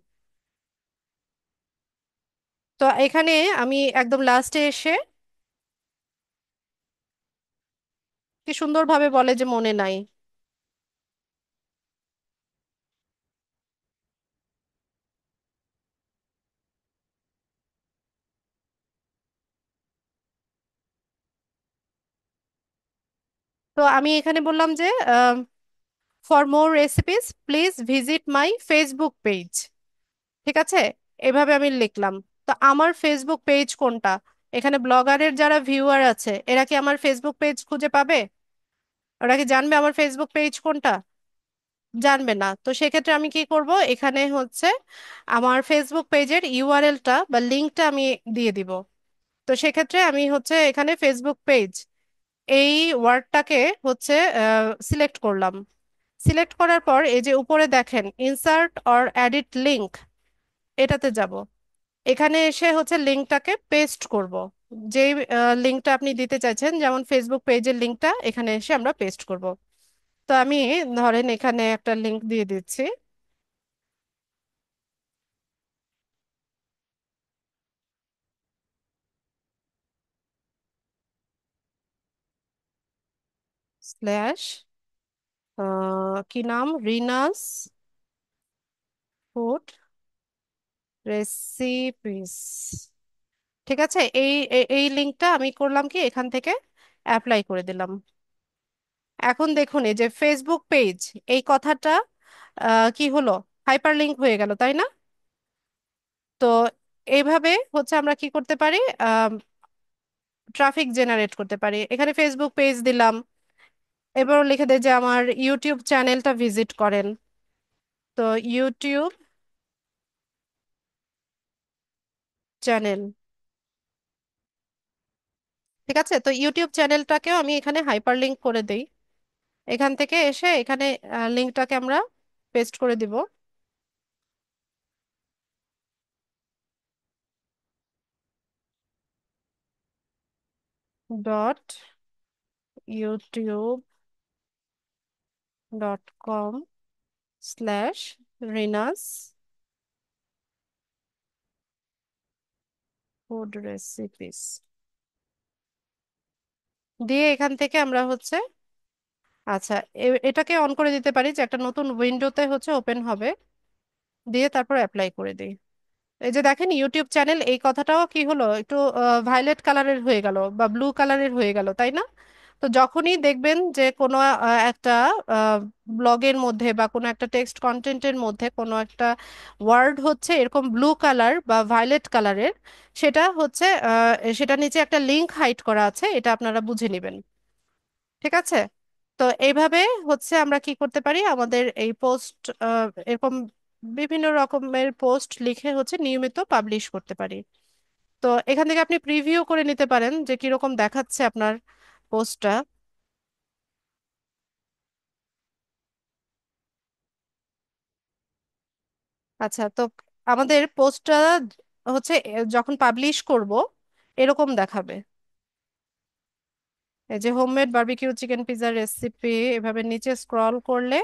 তো এখানে আমি একদম লাস্টে এসে কি সুন্দরভাবে বলে যে মনে নাই। তো আমি এখানে বললাম যে for more recipes please visit my Facebook page. ঠিক আছে, এভাবে আমি লিখলাম। তো আমার ফেসবুক পেজ কোনটা? এখানে ব্লগারের যারা ভিউয়ার আছে এরা কি আমার ফেসবুক পেজ খুঁজে পাবে? ওরা কি জানবে আমার ফেসবুক পেজ কোনটা? জানবে না। তো সেক্ষেত্রে আমি কি করব, এখানে হচ্ছে আমার ফেসবুক পেজের ইউআরএলটা বা লিঙ্কটা আমি দিয়ে দিব। তো সেক্ষেত্রে আমি হচ্ছে এখানে ফেসবুক পেজ এই ওয়ার্ডটাকে হচ্ছে সিলেক্ট করলাম। সিলেক্ট করার পর এই যে উপরে দেখেন ইনসার্ট অর এডিট লিংক, এটাতে যাব। এখানে এসে হচ্ছে লিঙ্কটাকে পেস্ট করব, যেই লিঙ্কটা আপনি দিতে চাইছেন, যেমন ফেসবুক পেজের লিঙ্কটা এখানে এসে আমরা পেস্ট করব। তো আমি ধরেন এখানে একটা লিঙ্ক দিয়ে দিচ্ছি, স্ল্যাশ কি নাম, রিনাস ফুড রেসিপিস। ঠিক আছে, এই লিঙ্কটা আমি করলাম কি এখান থেকে অ্যাপ্লাই করে দিলাম। এখন দেখুন এই যে ফেসবুক পেজ, এই কথাটা কি হলো, হাইপার লিঙ্ক হয়ে গেল, তাই না? তো এইভাবে হচ্ছে আমরা কি করতে পারি, ট্রাফিক জেনারেট করতে পারি। এখানে ফেসবুক পেজ দিলাম, এবার লিখে দেয় যে আমার ইউটিউব চ্যানেলটা ভিজিট করেন। তো ইউটিউব চ্যানেল, ঠিক আছে, তো ইউটিউব চ্যানেলটাকেও আমি এখানে হাইপার লিঙ্ক করে দেই। এখান থেকে এসে এখানে লিঙ্কটাকে আমরা পেস্ট করে দিব। Dot YouTube dot com slash Rina's food recipes দিয়ে এখান থেকে আমরা হচ্ছে, আচ্ছা, এটাকে অন করে দিতে পারি যে একটা নতুন উইন্ডোতে হচ্ছে ওপেন হবে। দিয়ে তারপর অ্যাপ্লাই করে দিই। এই যে দেখেন ইউটিউব চ্যানেল, এই কথাটাও কি হলো, একটু ভায়োলেট কালারের হয়ে গেল বা ব্লু কালারের হয়ে গেল, তাই না? তো যখনই দেখবেন যে কোনো একটা ব্লগের মধ্যে বা কোনো একটা টেক্সট কন্টেন্টের মধ্যে কোনো একটা ওয়ার্ড হচ্ছে এরকম ব্লু কালার বা ভায়োলেট কালারের, সেটা হচ্ছে সেটা নিচে একটা লিংক হাইড করা আছে, এটা আপনারা বুঝে নেবেন। ঠিক আছে? তো এইভাবে হচ্ছে আমরা কি করতে পারি, আমাদের এই পোস্ট এরকম বিভিন্ন রকমের পোস্ট লিখে হচ্ছে নিয়মিত পাবলিশ করতে পারি। তো এখান থেকে আপনি প্রিভিউ করে নিতে পারেন যে কিরকম দেখাচ্ছে আপনার পোস্টটা। আচ্ছা, তো আমাদের পোস্টটা হচ্ছে যখন পাবলিশ করব এরকম দেখাবে। এই যে homemade barbecue chicken pizza recipe, এভাবে নিচে স্ক্রল করলে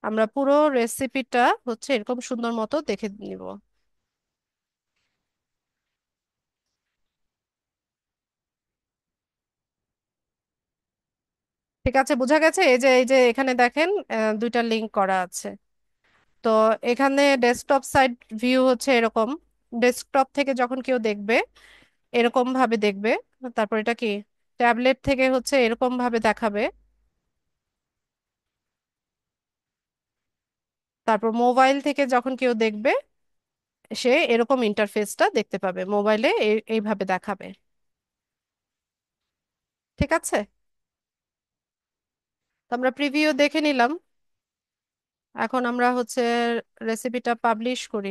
আমরা পুরো রেসিপিটা হচ্ছে এরকম সুন্দর মতো দেখে নিব। ঠিক আছে, বোঝা গেছে? এই যে এখানে দেখেন দুইটা লিংক করা আছে। তো এখানে ডেস্কটপ সাইড ভিউ হচ্ছে এরকম, ডেস্কটপ থেকে যখন কেউ দেখবে এরকম ভাবে দেখবে। তারপর এটা কি, ট্যাবলেট থেকে হচ্ছে এরকম ভাবে দেখাবে। তারপর মোবাইল থেকে যখন কেউ দেখবে সে এরকম ইন্টারফেসটা দেখতে পাবে, মোবাইলে এইভাবে দেখাবে। ঠিক আছে, তো আমরা প্রিভিউ দেখে নিলাম। এখন আমরা হচ্ছে রেসিপিটা পাবলিশ করি।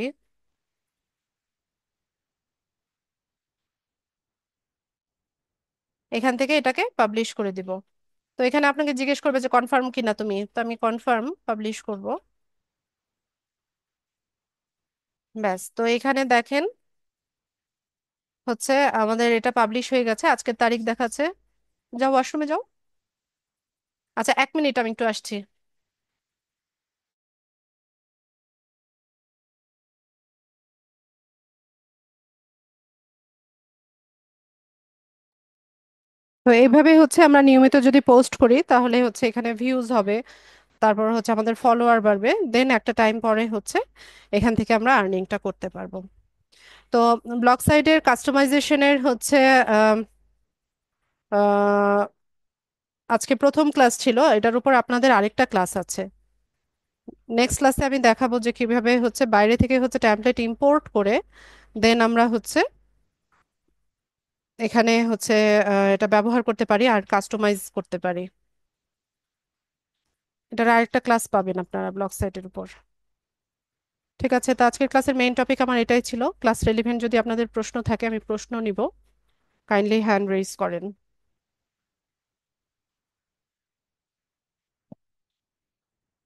এখান থেকে এটাকে পাবলিশ করে দিব। তো এখানে আপনাকে জিজ্ঞেস করবে যে কনফার্ম কিনা তুমি, তো আমি কনফার্ম পাবলিশ করব। ব্যাস, তো এখানে দেখেন হচ্ছে আমাদের এটা পাবলিশ হয়ে গেছে, আজকের তারিখ দেখাচ্ছে। যাও ওয়াশরুমে যাও। আচ্ছা, 1 মিনিট, আমি একটু আসছি। তো এইভাবে হচ্ছে আমরা নিয়মিত যদি পোস্ট করি তাহলে হচ্ছে এখানে ভিউজ হবে, তারপর হচ্ছে আমাদের ফলোয়ার বাড়বে, দেন একটা টাইম পরে হচ্ছে এখান থেকে আমরা আর্নিংটা করতে পারবো। তো ব্লগ সাইটের কাস্টমাইজেশনের হচ্ছে আম, আহ, আজকে প্রথম ক্লাস ছিল, এটার উপর আপনাদের আরেকটা ক্লাস আছে। নেক্সট ক্লাসে আমি দেখাবো যে কিভাবে হচ্ছে বাইরে থেকে হচ্ছে ট্যাম্পলেট ইম্পোর্ট করে দেন আমরা হচ্ছে এখানে হচ্ছে এটা ব্যবহার করতে পারি আর কাস্টমাইজ করতে পারি। এটার আরেকটা ক্লাস পাবেন আপনারা ব্লগ সাইটের উপর। ঠিক আছে, তো আজকের ক্লাসের মেইন টপিক আমার এটাই ছিল। ক্লাস রেলিভেন্ট যদি আপনাদের প্রশ্ন থাকে আমি প্রশ্ন নিব, কাইন্ডলি হ্যান্ড রেইজ করেন।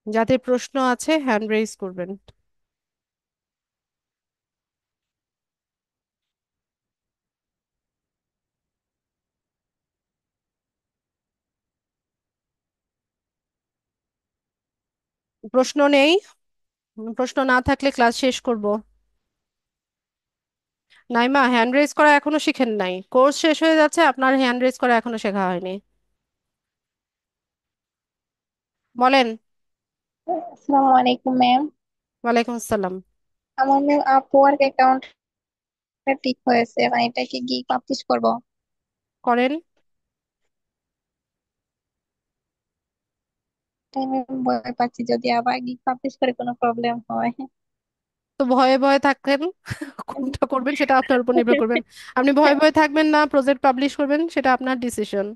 যাদের প্রশ্ন আছে হ্যান্ড রেইজ করবেন। প্রশ্ন নেই? প্রশ্ন না থাকলে ক্লাস শেষ করব। নাইমা, হ্যান্ড রেইজ করা এখনো শিখেন নাই, কোর্স শেষ হয়ে যাচ্ছে আপনার হ্যান্ড রেইজ করা এখনো শেখা হয়নি। বলেন। আসসালামু আলাইকুম ম্যাম। ওয়ালাইকুম আসসালাম। আমার ম্যাম আপওয়ার্ক অ্যাকাউন্টটা ঠিক হয়েছে, এখন এটাকে কি পাবলিশ করব? করেন। তাই ম্যাম ভয় পাচ্ছি যদি আবার কি পাবলিশ করে কোনো প্রবলেম হয়। তো ভয়ে ভয়ে থাকেন, কোনটা করবেন সেটা আপনার উপর নির্ভর করবেন। আপনি ভয়ে ভয়ে থাকবেন না প্রজেক্ট পাবলিশ করবেন, সেটা আপনার ডিসিশন।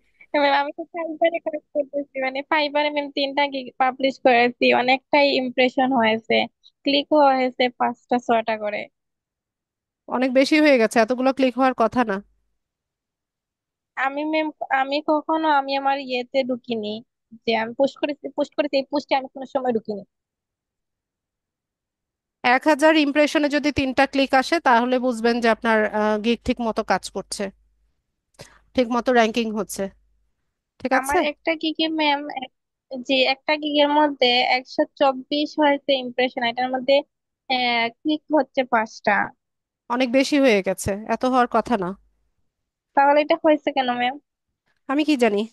ম্যাম আমি তো ফাইবারে কাজ করতেছি, মানে ফাইবারে ম্যাম 3টা কি পাবলিশ করেছি, অনেকটাই ইমপ্রেশন হয়েছে, ক্লিকও হয়েছে 5টা 6টা করে। অনেক বেশি হয়ে গেছে, এতগুলো ক্লিক হওয়ার কথা না। আমি ম্যাম আমি কখনো আমি আমার ইয়েতে ঢুকিনি, যে আমি পোস্ট করেছি এই পোস্টে আমি কোনো সময় ঢুকিনি। 1000 ইমপ্রেশনে যদি 3টা ক্লিক আসে তাহলে বুঝবেন যে আপনার গিগ ঠিক মতো কাজ করছে, ঠিক মতো র্যাঙ্কিং হচ্ছে। ঠিক আছে। আমার একটা গিগে ম্যাম, যে একটা গিগের মধ্যে 124 হয়েছে ইমপ্রেশন, এটার মধ্যে ক্লিক হচ্ছে 5টা। অনেক বেশি হয়ে গেছে, এত হওয়ার কথা না। তাহলে এটা হয়েছে কেন ম্যাম? আমি কি জানি।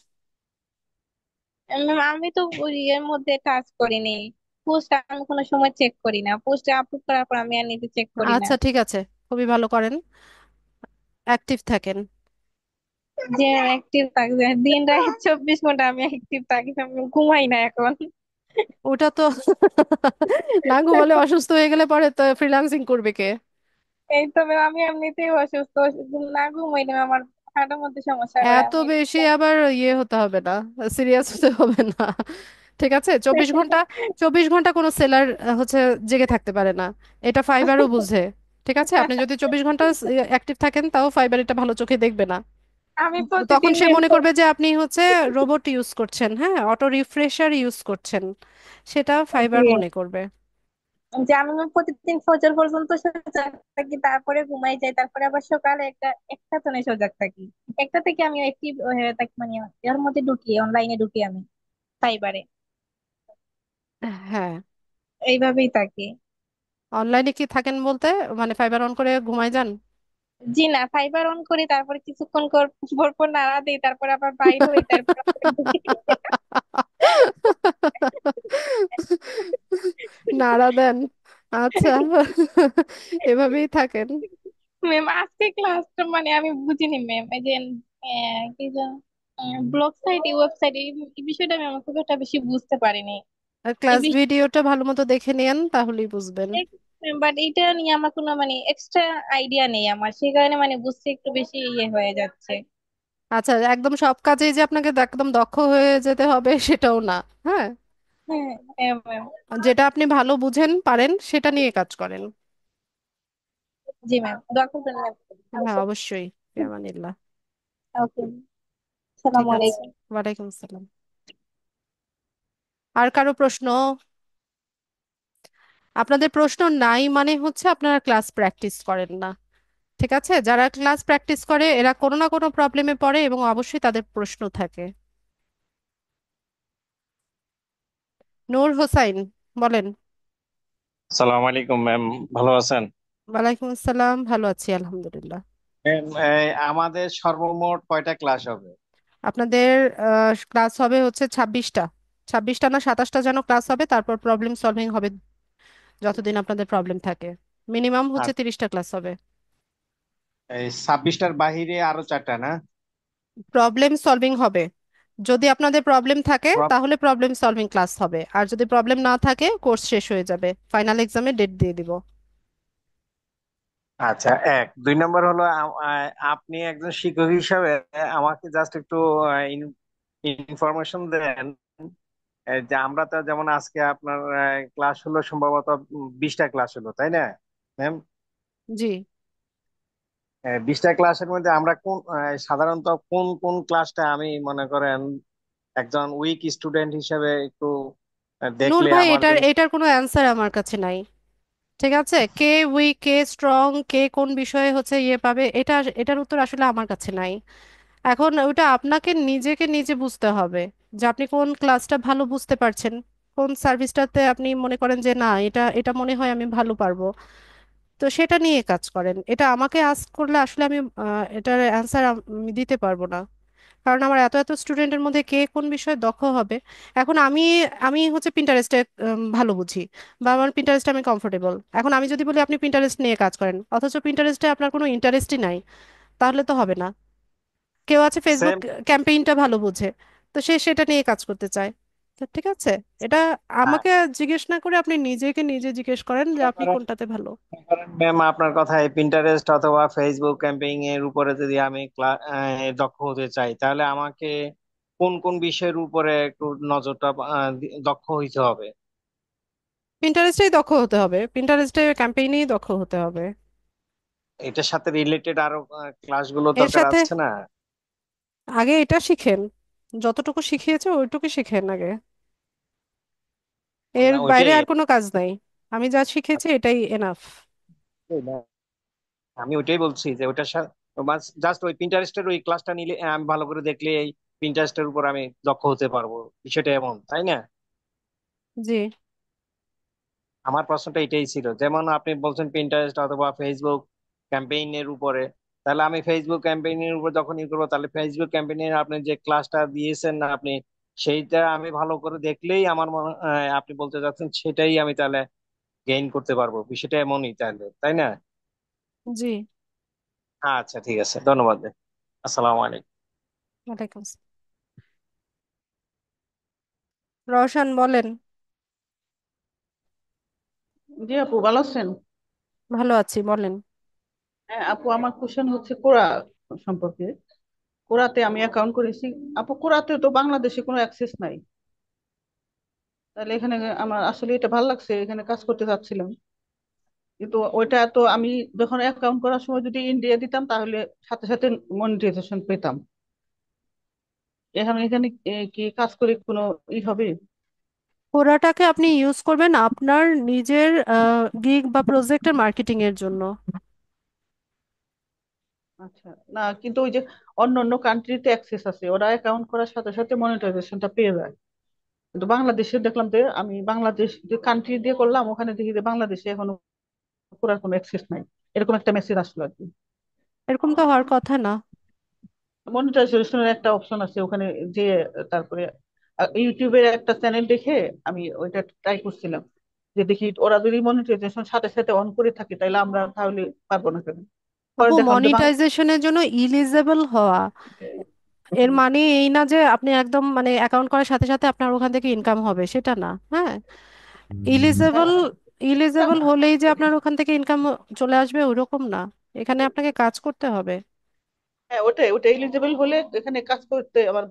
ম্যাম আমি তো ওই ইয়ের মধ্যে টাচ করিনি। পোস্ট আমি কোনো সময় চেক করি না, পোস্ট আপলোড করার পর আমি আর নিজে চেক করি না। আচ্ছা ঠিক আছে, খুবই ভালো করেন, অ্যাক্টিভ থাকেন। যে অ্যাক্টিভ থাকবে দিন রাত 24 ঘন্টা আমি অ্যাক্টিভ থাকি, আমি ঘুমাই না এখন। ওটা তো না ঘুমালে অসুস্থ হয়ে গেলে পরে তো ফ্রিল্যান্সিং করবে কে? এই তবে আমি এমনিতেই অসুস্থ, না ঘুমাইলে আমার হার্টের মধ্যে সমস্যা হয় এত আমি। বেশি আবার ইয়ে হতে হবে না, সিরিয়াস হতে হবে না। ঠিক আছে, 24 ঘন্টা, 24 ঘন্টা কোনো সেলার হচ্ছে জেগে থাকতে পারে না, এটা ফাইবারও বুঝে। ঠিক আছে, আপনি যদি 24 ঘন্টা অ্যাক্টিভ থাকেন তাও ফাইবার এটা ভালো চোখে দেখবে না। আমি তখন প্রতিদিন সে মেম মনে করবে যে আপনি হচ্ছে রোবট ইউজ করছেন, হ্যাঁ, অটো রিফ্রেশার ইউজ করছেন, সেটা ফাইবার মনে করবে। যে আমি প্রতিদিন ফজর পর্যন্ত সজাগ থাকি, তারপরে ঘুমাই যাই, তারপরে আবার সকালে একটা তো সজাগ থাকি, একটা থেকে আমি অ্যাক্টিভ হয়ে থাকি, মানে এর মধ্যে ঢুকি, অনলাইনে ঢুকি আমি ফাইবারে, হ্যাঁ, এইভাবেই থাকি। অনলাইনে কি থাকেন বলতে, মানে ফাইবার অন করে ঘুমায় যান? জি না, ফাইবার অন করি, তারপরে কিছুক্ষণ পর পর নাড়া দিই, তারপর আবার বাইর হই, তারপর আবার ঢুকি। নাড়া দেন, আচ্ছা। এভাবেই থাকেন। ম্যাম আজকে ক্লাসটা মানে আমি বুঝিনি ম্যাম, এই যে কি যেন ব্লগ সাইট, ওয়েবসাইট, এই বিষয়টা আমি আমার খুব একটা বেশি বুঝতে পারিনি। আর এই ক্লাস ভিডিওটা ভালো মতো দেখে নিয়েন, তাহলেই বুঝবেন। বাট এটা নিয়ে আমার কোনো মানে এক্সট্রা আইডিয়া নেই আমার, সেই কারণে মানে বুঝতে একটু বেশি ইয়ে হয়ে যাচ্ছে। আচ্ছা, একদম সব কাজেই যে আপনাকে একদম দক্ষ হয়ে যেতে হবে সেটাও না। হ্যাঁ, হ্যাঁ হ্যাঁ ম্যাম। যেটা আপনি ভালো বুঝেন পারেন সেটা নিয়ে কাজ করেন। জি ম্যাম, দোয়া করবেন ম্যাম। হ্যাঁ অবশ্যই। ফিয়ামানিল্লাহ। ওকে, ঠিক আসসালামু আছে, আলাইকুম। ওয়ালাইকুম আসসালাম। আর কারো প্রশ্ন? আপনাদের প্রশ্ন নাই মানে হচ্ছে আপনারা ক্লাস প্র্যাকটিস করেন না। ঠিক আছে, যারা ক্লাস প্র্যাকটিস করে এরা কোনো না কোনো প্রবলেমে পড়ে এবং অবশ্যই তাদের প্রশ্ন থাকে। নূর হোসাইন, বলেন। সালাম আলাইকুম ম্যাম, ভালো আছেন? ওয়ালাইকুম আসসালাম, ভালো আছি আলহামদুলিল্লাহ। ম্যাম, আমাদের সর্বমোট কয়টা ক্লাস হবে? আপনাদের ক্লাস হবে হচ্ছে 26টা, 26টা না 27টা যেন ক্লাস হবে, তারপর প্রবলেম সলভিং হবে যতদিন আপনাদের প্রবলেম থাকে। মিনিমাম হচ্ছে আর 30টা ক্লাস হবে। এই 26টার বাহিরে আরো 4টা না? প্রবলেম সলভিং হবে, যদি আপনাদের প্রবলেম থাকে প্রব- তাহলে প্রবলেম সলভিং ক্লাস হবে, আর যদি প্রবলেম না থাকে কোর্স শেষ হয়ে যাবে, ফাইনাল এক্সামে ডেট দিয়ে দিব। আচ্ছা, 2 নম্বর হলো আপনি একজন শিক্ষক হিসাবে আমাকে জাস্ট একটু ইনফরমেশন দেন। যে আমরা তো যেমন আজকে আপনার ক্লাস হলো সম্ভবত 20টা ক্লাস হলো, তাই না ম্যাম? জি, 20টা ক্লাসের মধ্যে আমরা কোন সাধারণত কোন কোন ক্লাসটা আমি মনে করেন একজন উইক স্টুডেন্ট হিসেবে একটু নূর দেখলে ভাই, আমার এটার জন্য। এটার কোনো অ্যান্সার আমার কাছে নাই। ঠিক আছে, কে উইক কে স্ট্রং, কে কোন বিষয়ে হচ্ছে ইয়ে পাবে, এটার উত্তর আসলে আমার কাছে নাই। এখন ওটা আপনাকে নিজেকে নিজে বুঝতে হবে যে আপনি কোন ক্লাসটা ভালো বুঝতে পারছেন, কোন সার্ভিসটাতে আপনি মনে করেন যে না এটা এটা মনে হয় আমি ভালো পারবো, তো সেটা নিয়ে কাজ করেন। এটা আমাকে আস্ক করলে আসলে আমি এটার অ্যান্সার আমি দিতে পারবো না, কারণ আমার এত এত স্টুডেন্টের মধ্যে কে কোন বিষয়ে দক্ষ হবে। এখন আমি আমি হচ্ছে পিন্টারেস্টে ভালো বুঝি, বা আমার পিন্টারেস্টে আমি কমফোর্টেবল, এখন আমি যদি বলি আপনি পিন্টারেস্ট নিয়ে কাজ করেন অথচ পিন্টারেস্টে আপনার কোনো ইন্টারেস্টই নাই, তাহলে তো হবে না। কেউ আছে ফেসবুক সেম ক্যাম্পেইনটা ভালো বোঝে, তো সে সেটা নিয়ে কাজ করতে চায়। তো ঠিক আছে, এটা আমাকে জিজ্ঞেস না করে আপনি নিজেকে নিজে জিজ্ঞেস করেন যে আপনি কোনটাতে ভালো। ম্যাম, আপনার কথায় পিন্টারেস্ট অথবা ফেসবুক ক্যাম্পেইন এর উপরে যদি আমি দক্ষ হতে চাই, তাহলে আমাকে কোন কোন বিষয়ের উপরে একটু নজরটা দক্ষ হইতে হবে? পিন্টারেস্টেই দক্ষ হতে হবে, পিন্টারেস্টে ক্যাম্পেইনেই দক্ষ হতে হবে। এটার সাথে রিলেটেড আরো ক্লাসগুলো এর দরকার সাথে আছে না? আগে এটা শিখেন, যতটুকু শিখিয়েছে ওইটুকু শিখেন আগে, এর না, বাইরে ওইটাই। আর কোনো কাজ নাই, আমি যা শিখেছি এটাই এনাফ। আমি ওইটাই বলছি যে ওইটার সাথে জাস্ট ওই পিন্টারেস্টের ওই ক্লাসটা নিলে আমি ভালো করে দেখলে এই পিন্টারেস্টের উপর আমি দক্ষ হতে পারবো, বিষয়টা এমন তাই না? জি, আমার প্রশ্নটা এটাই ছিল, যেমন আপনি বলছেন পিন্টারেস্ট অথবা ফেসবুক ক্যাম্পেইনের উপরে, তাহলে আমি ফেসবুক ক্যাম্পেইনের উপর যখন ই করবো, তাহলে ফেসবুক ক্যাম্পেইনের আপনি যে ক্লাসটা দিয়েছেন না আপনি, সেইটা আমি ভালো করে দেখলেই আমার মনে আপনি বলতে চাচ্ছেন সেটাই আমি তাহলে গেইন করতে পারবো, বিষয়টা এমনই তাহলে, তাই না? জি। আচ্ছা, ঠিক আছে, ধন্যবাদ। আসসালামু আলাইকুম। ওয়ালাইকুম আসসালাম। রওশন বলেন। জি আপু, ভালো আছেন? ভালো আছি, বলেন। হ্যাঁ আপু, আমার কোশ্চেন হচ্ছে কোরা সম্পর্কে। কোরাতে আমি অ্যাকাউন্ট করেছি। আপু, কোরাতে তো বাংলাদেশে কোনো অ্যাক্সেস নাই। তাহলে এখানে আমার আসলে এটা ভালো লাগছে, এখানে কাজ করতে চাচ্ছিলাম। কিন্তু ওইটা তো আমি যখন অ্যাকাউন্ট করার সময় যদি ইন্ডিয়া দিতাম তাহলে সাথে সাথে মনিটাইজেশন পেতাম। এখন এখানে কি কাজ করে কোনো হবে? কোরাটাকে আপনি ইউজ করবেন আপনার নিজের গিগ বা প্রজেক্টের মার্কেটিং এর জন্য। আচ্ছা। না, কিন্তু ওই যে অন্য অন্য কান্ট্রিতে অ্যাক্সেস আছে, ওরা অ্যাকাউন্ট করার সাথে সাথে মনিটাইজেশনটা পেয়ে যায়। কিন্তু বাংলাদেশে দেখলাম যে আমি বাংলাদেশ যে কান্ট্রি দিয়ে করলাম, ওখানে দেখি যে বাংলাদেশে এখনো করার কোনো অ্যাক্সেস নাই। এরকম একটা মেসেজ আসলো আর কি। এরকম তো হওয়ার কথা না। মনিটাইজেশনের একটা অপশন আছে ওখানে, যে তারপরে ইউটিউবের একটা চ্যানেল দেখে আমি ওইটা ট্রাই করছিলাম, যে দেখি ওরা যদি মনিটাইজেশন সাথে সাথে অন করে থাকে তাহলে আমরা তাহলে পারবো না কেন। পরে আপু, দেখলাম যে মনিটাইজেশনের জন্য ইলিজেবল হওয়া এর মানে এই না যে আপনি একদম মানে অ্যাকাউন্ট করার সাথে সাথে আপনার ওখান থেকে ইনকাম হবে, সেটা না। হ্যাঁ, ইলিজেবল ইলিজেবল হলেই যে আপনার ওখান থেকে ইনকাম চলে আসবে ওরকম না। এখানে আপনাকে কাজ করতে হবে। হ্যাঁ, ওটাই ওটা এলিজিবল হলে এখানে কাজ করতে আমার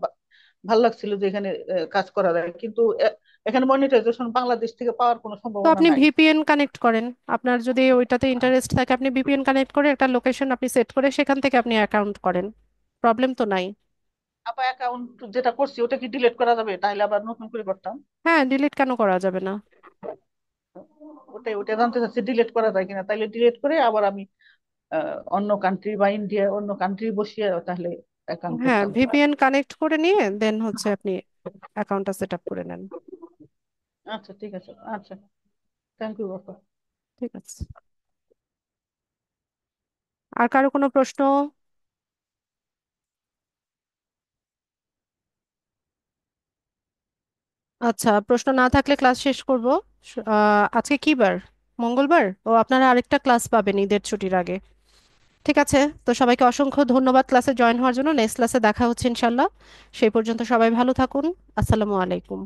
ভালো লাগছিল যে এখানে কাজ করা যায়। কিন্তু এখানে মনিটাইজেশন বাংলাদেশ থেকে পাওয়ার কোনো তো সম্ভাবনা আপনি নাই। ভিপিএন কানেক্ট করেন। আপনার যদি ওইটাতে ইন্টারেস্ট থাকে আপনি ভিপিএন কানেক্ট করে একটা লোকেশন আপনি সেট করে সেখান থেকে আপনি অ্যাকাউন্ট করেন। প্রবলেম তো নাই। আবার অ্যাকাউন্ট যেটা করছি ওটা কি ডিলিট করা যাবে? তাহলে আবার নতুন করে করতাম। হ্যাঁ, ডিলিট কেন করা যাবে না? ওটাই ওটা জানতে চাচ্ছি, ডিলিট করা যায় কিনা, তাইলে ডিলিট করে আবার আমি অন্য কান্ট্রি বা ইন্ডিয়া অন্য কান্ট্রি বসিয়ে তাহলে অ্যাকাউন্ট হ্যাঁ, করতাম। ভিপিএন কানেক্ট করে নিয়ে দেন হচ্ছে আপনি অ্যাকাউন্টটা সেট আপ করে নেন। আচ্ছা, ঠিক আছে। আচ্ছা, থ্যাংক ইউ বাবা। ঠিক আছে। আর কারো কোনো প্রশ্ন? আচ্ছা, প্রশ্ন না থাকলে ক্লাস শেষ করব। আজকে কি বার? মঙ্গলবার। ও, আপনারা আরেকটা ক্লাস পাবেন ঈদের ছুটির আগে। ঠিক আছে। তো সবাইকে অসংখ্য ধন্যবাদ ক্লাসে জয়েন হওয়ার জন্য। নেক্সট ক্লাসে দেখা হচ্ছে ইনশাল্লাহ। সেই পর্যন্ত সবাই ভালো থাকুন। আসসালামু আলাইকুম।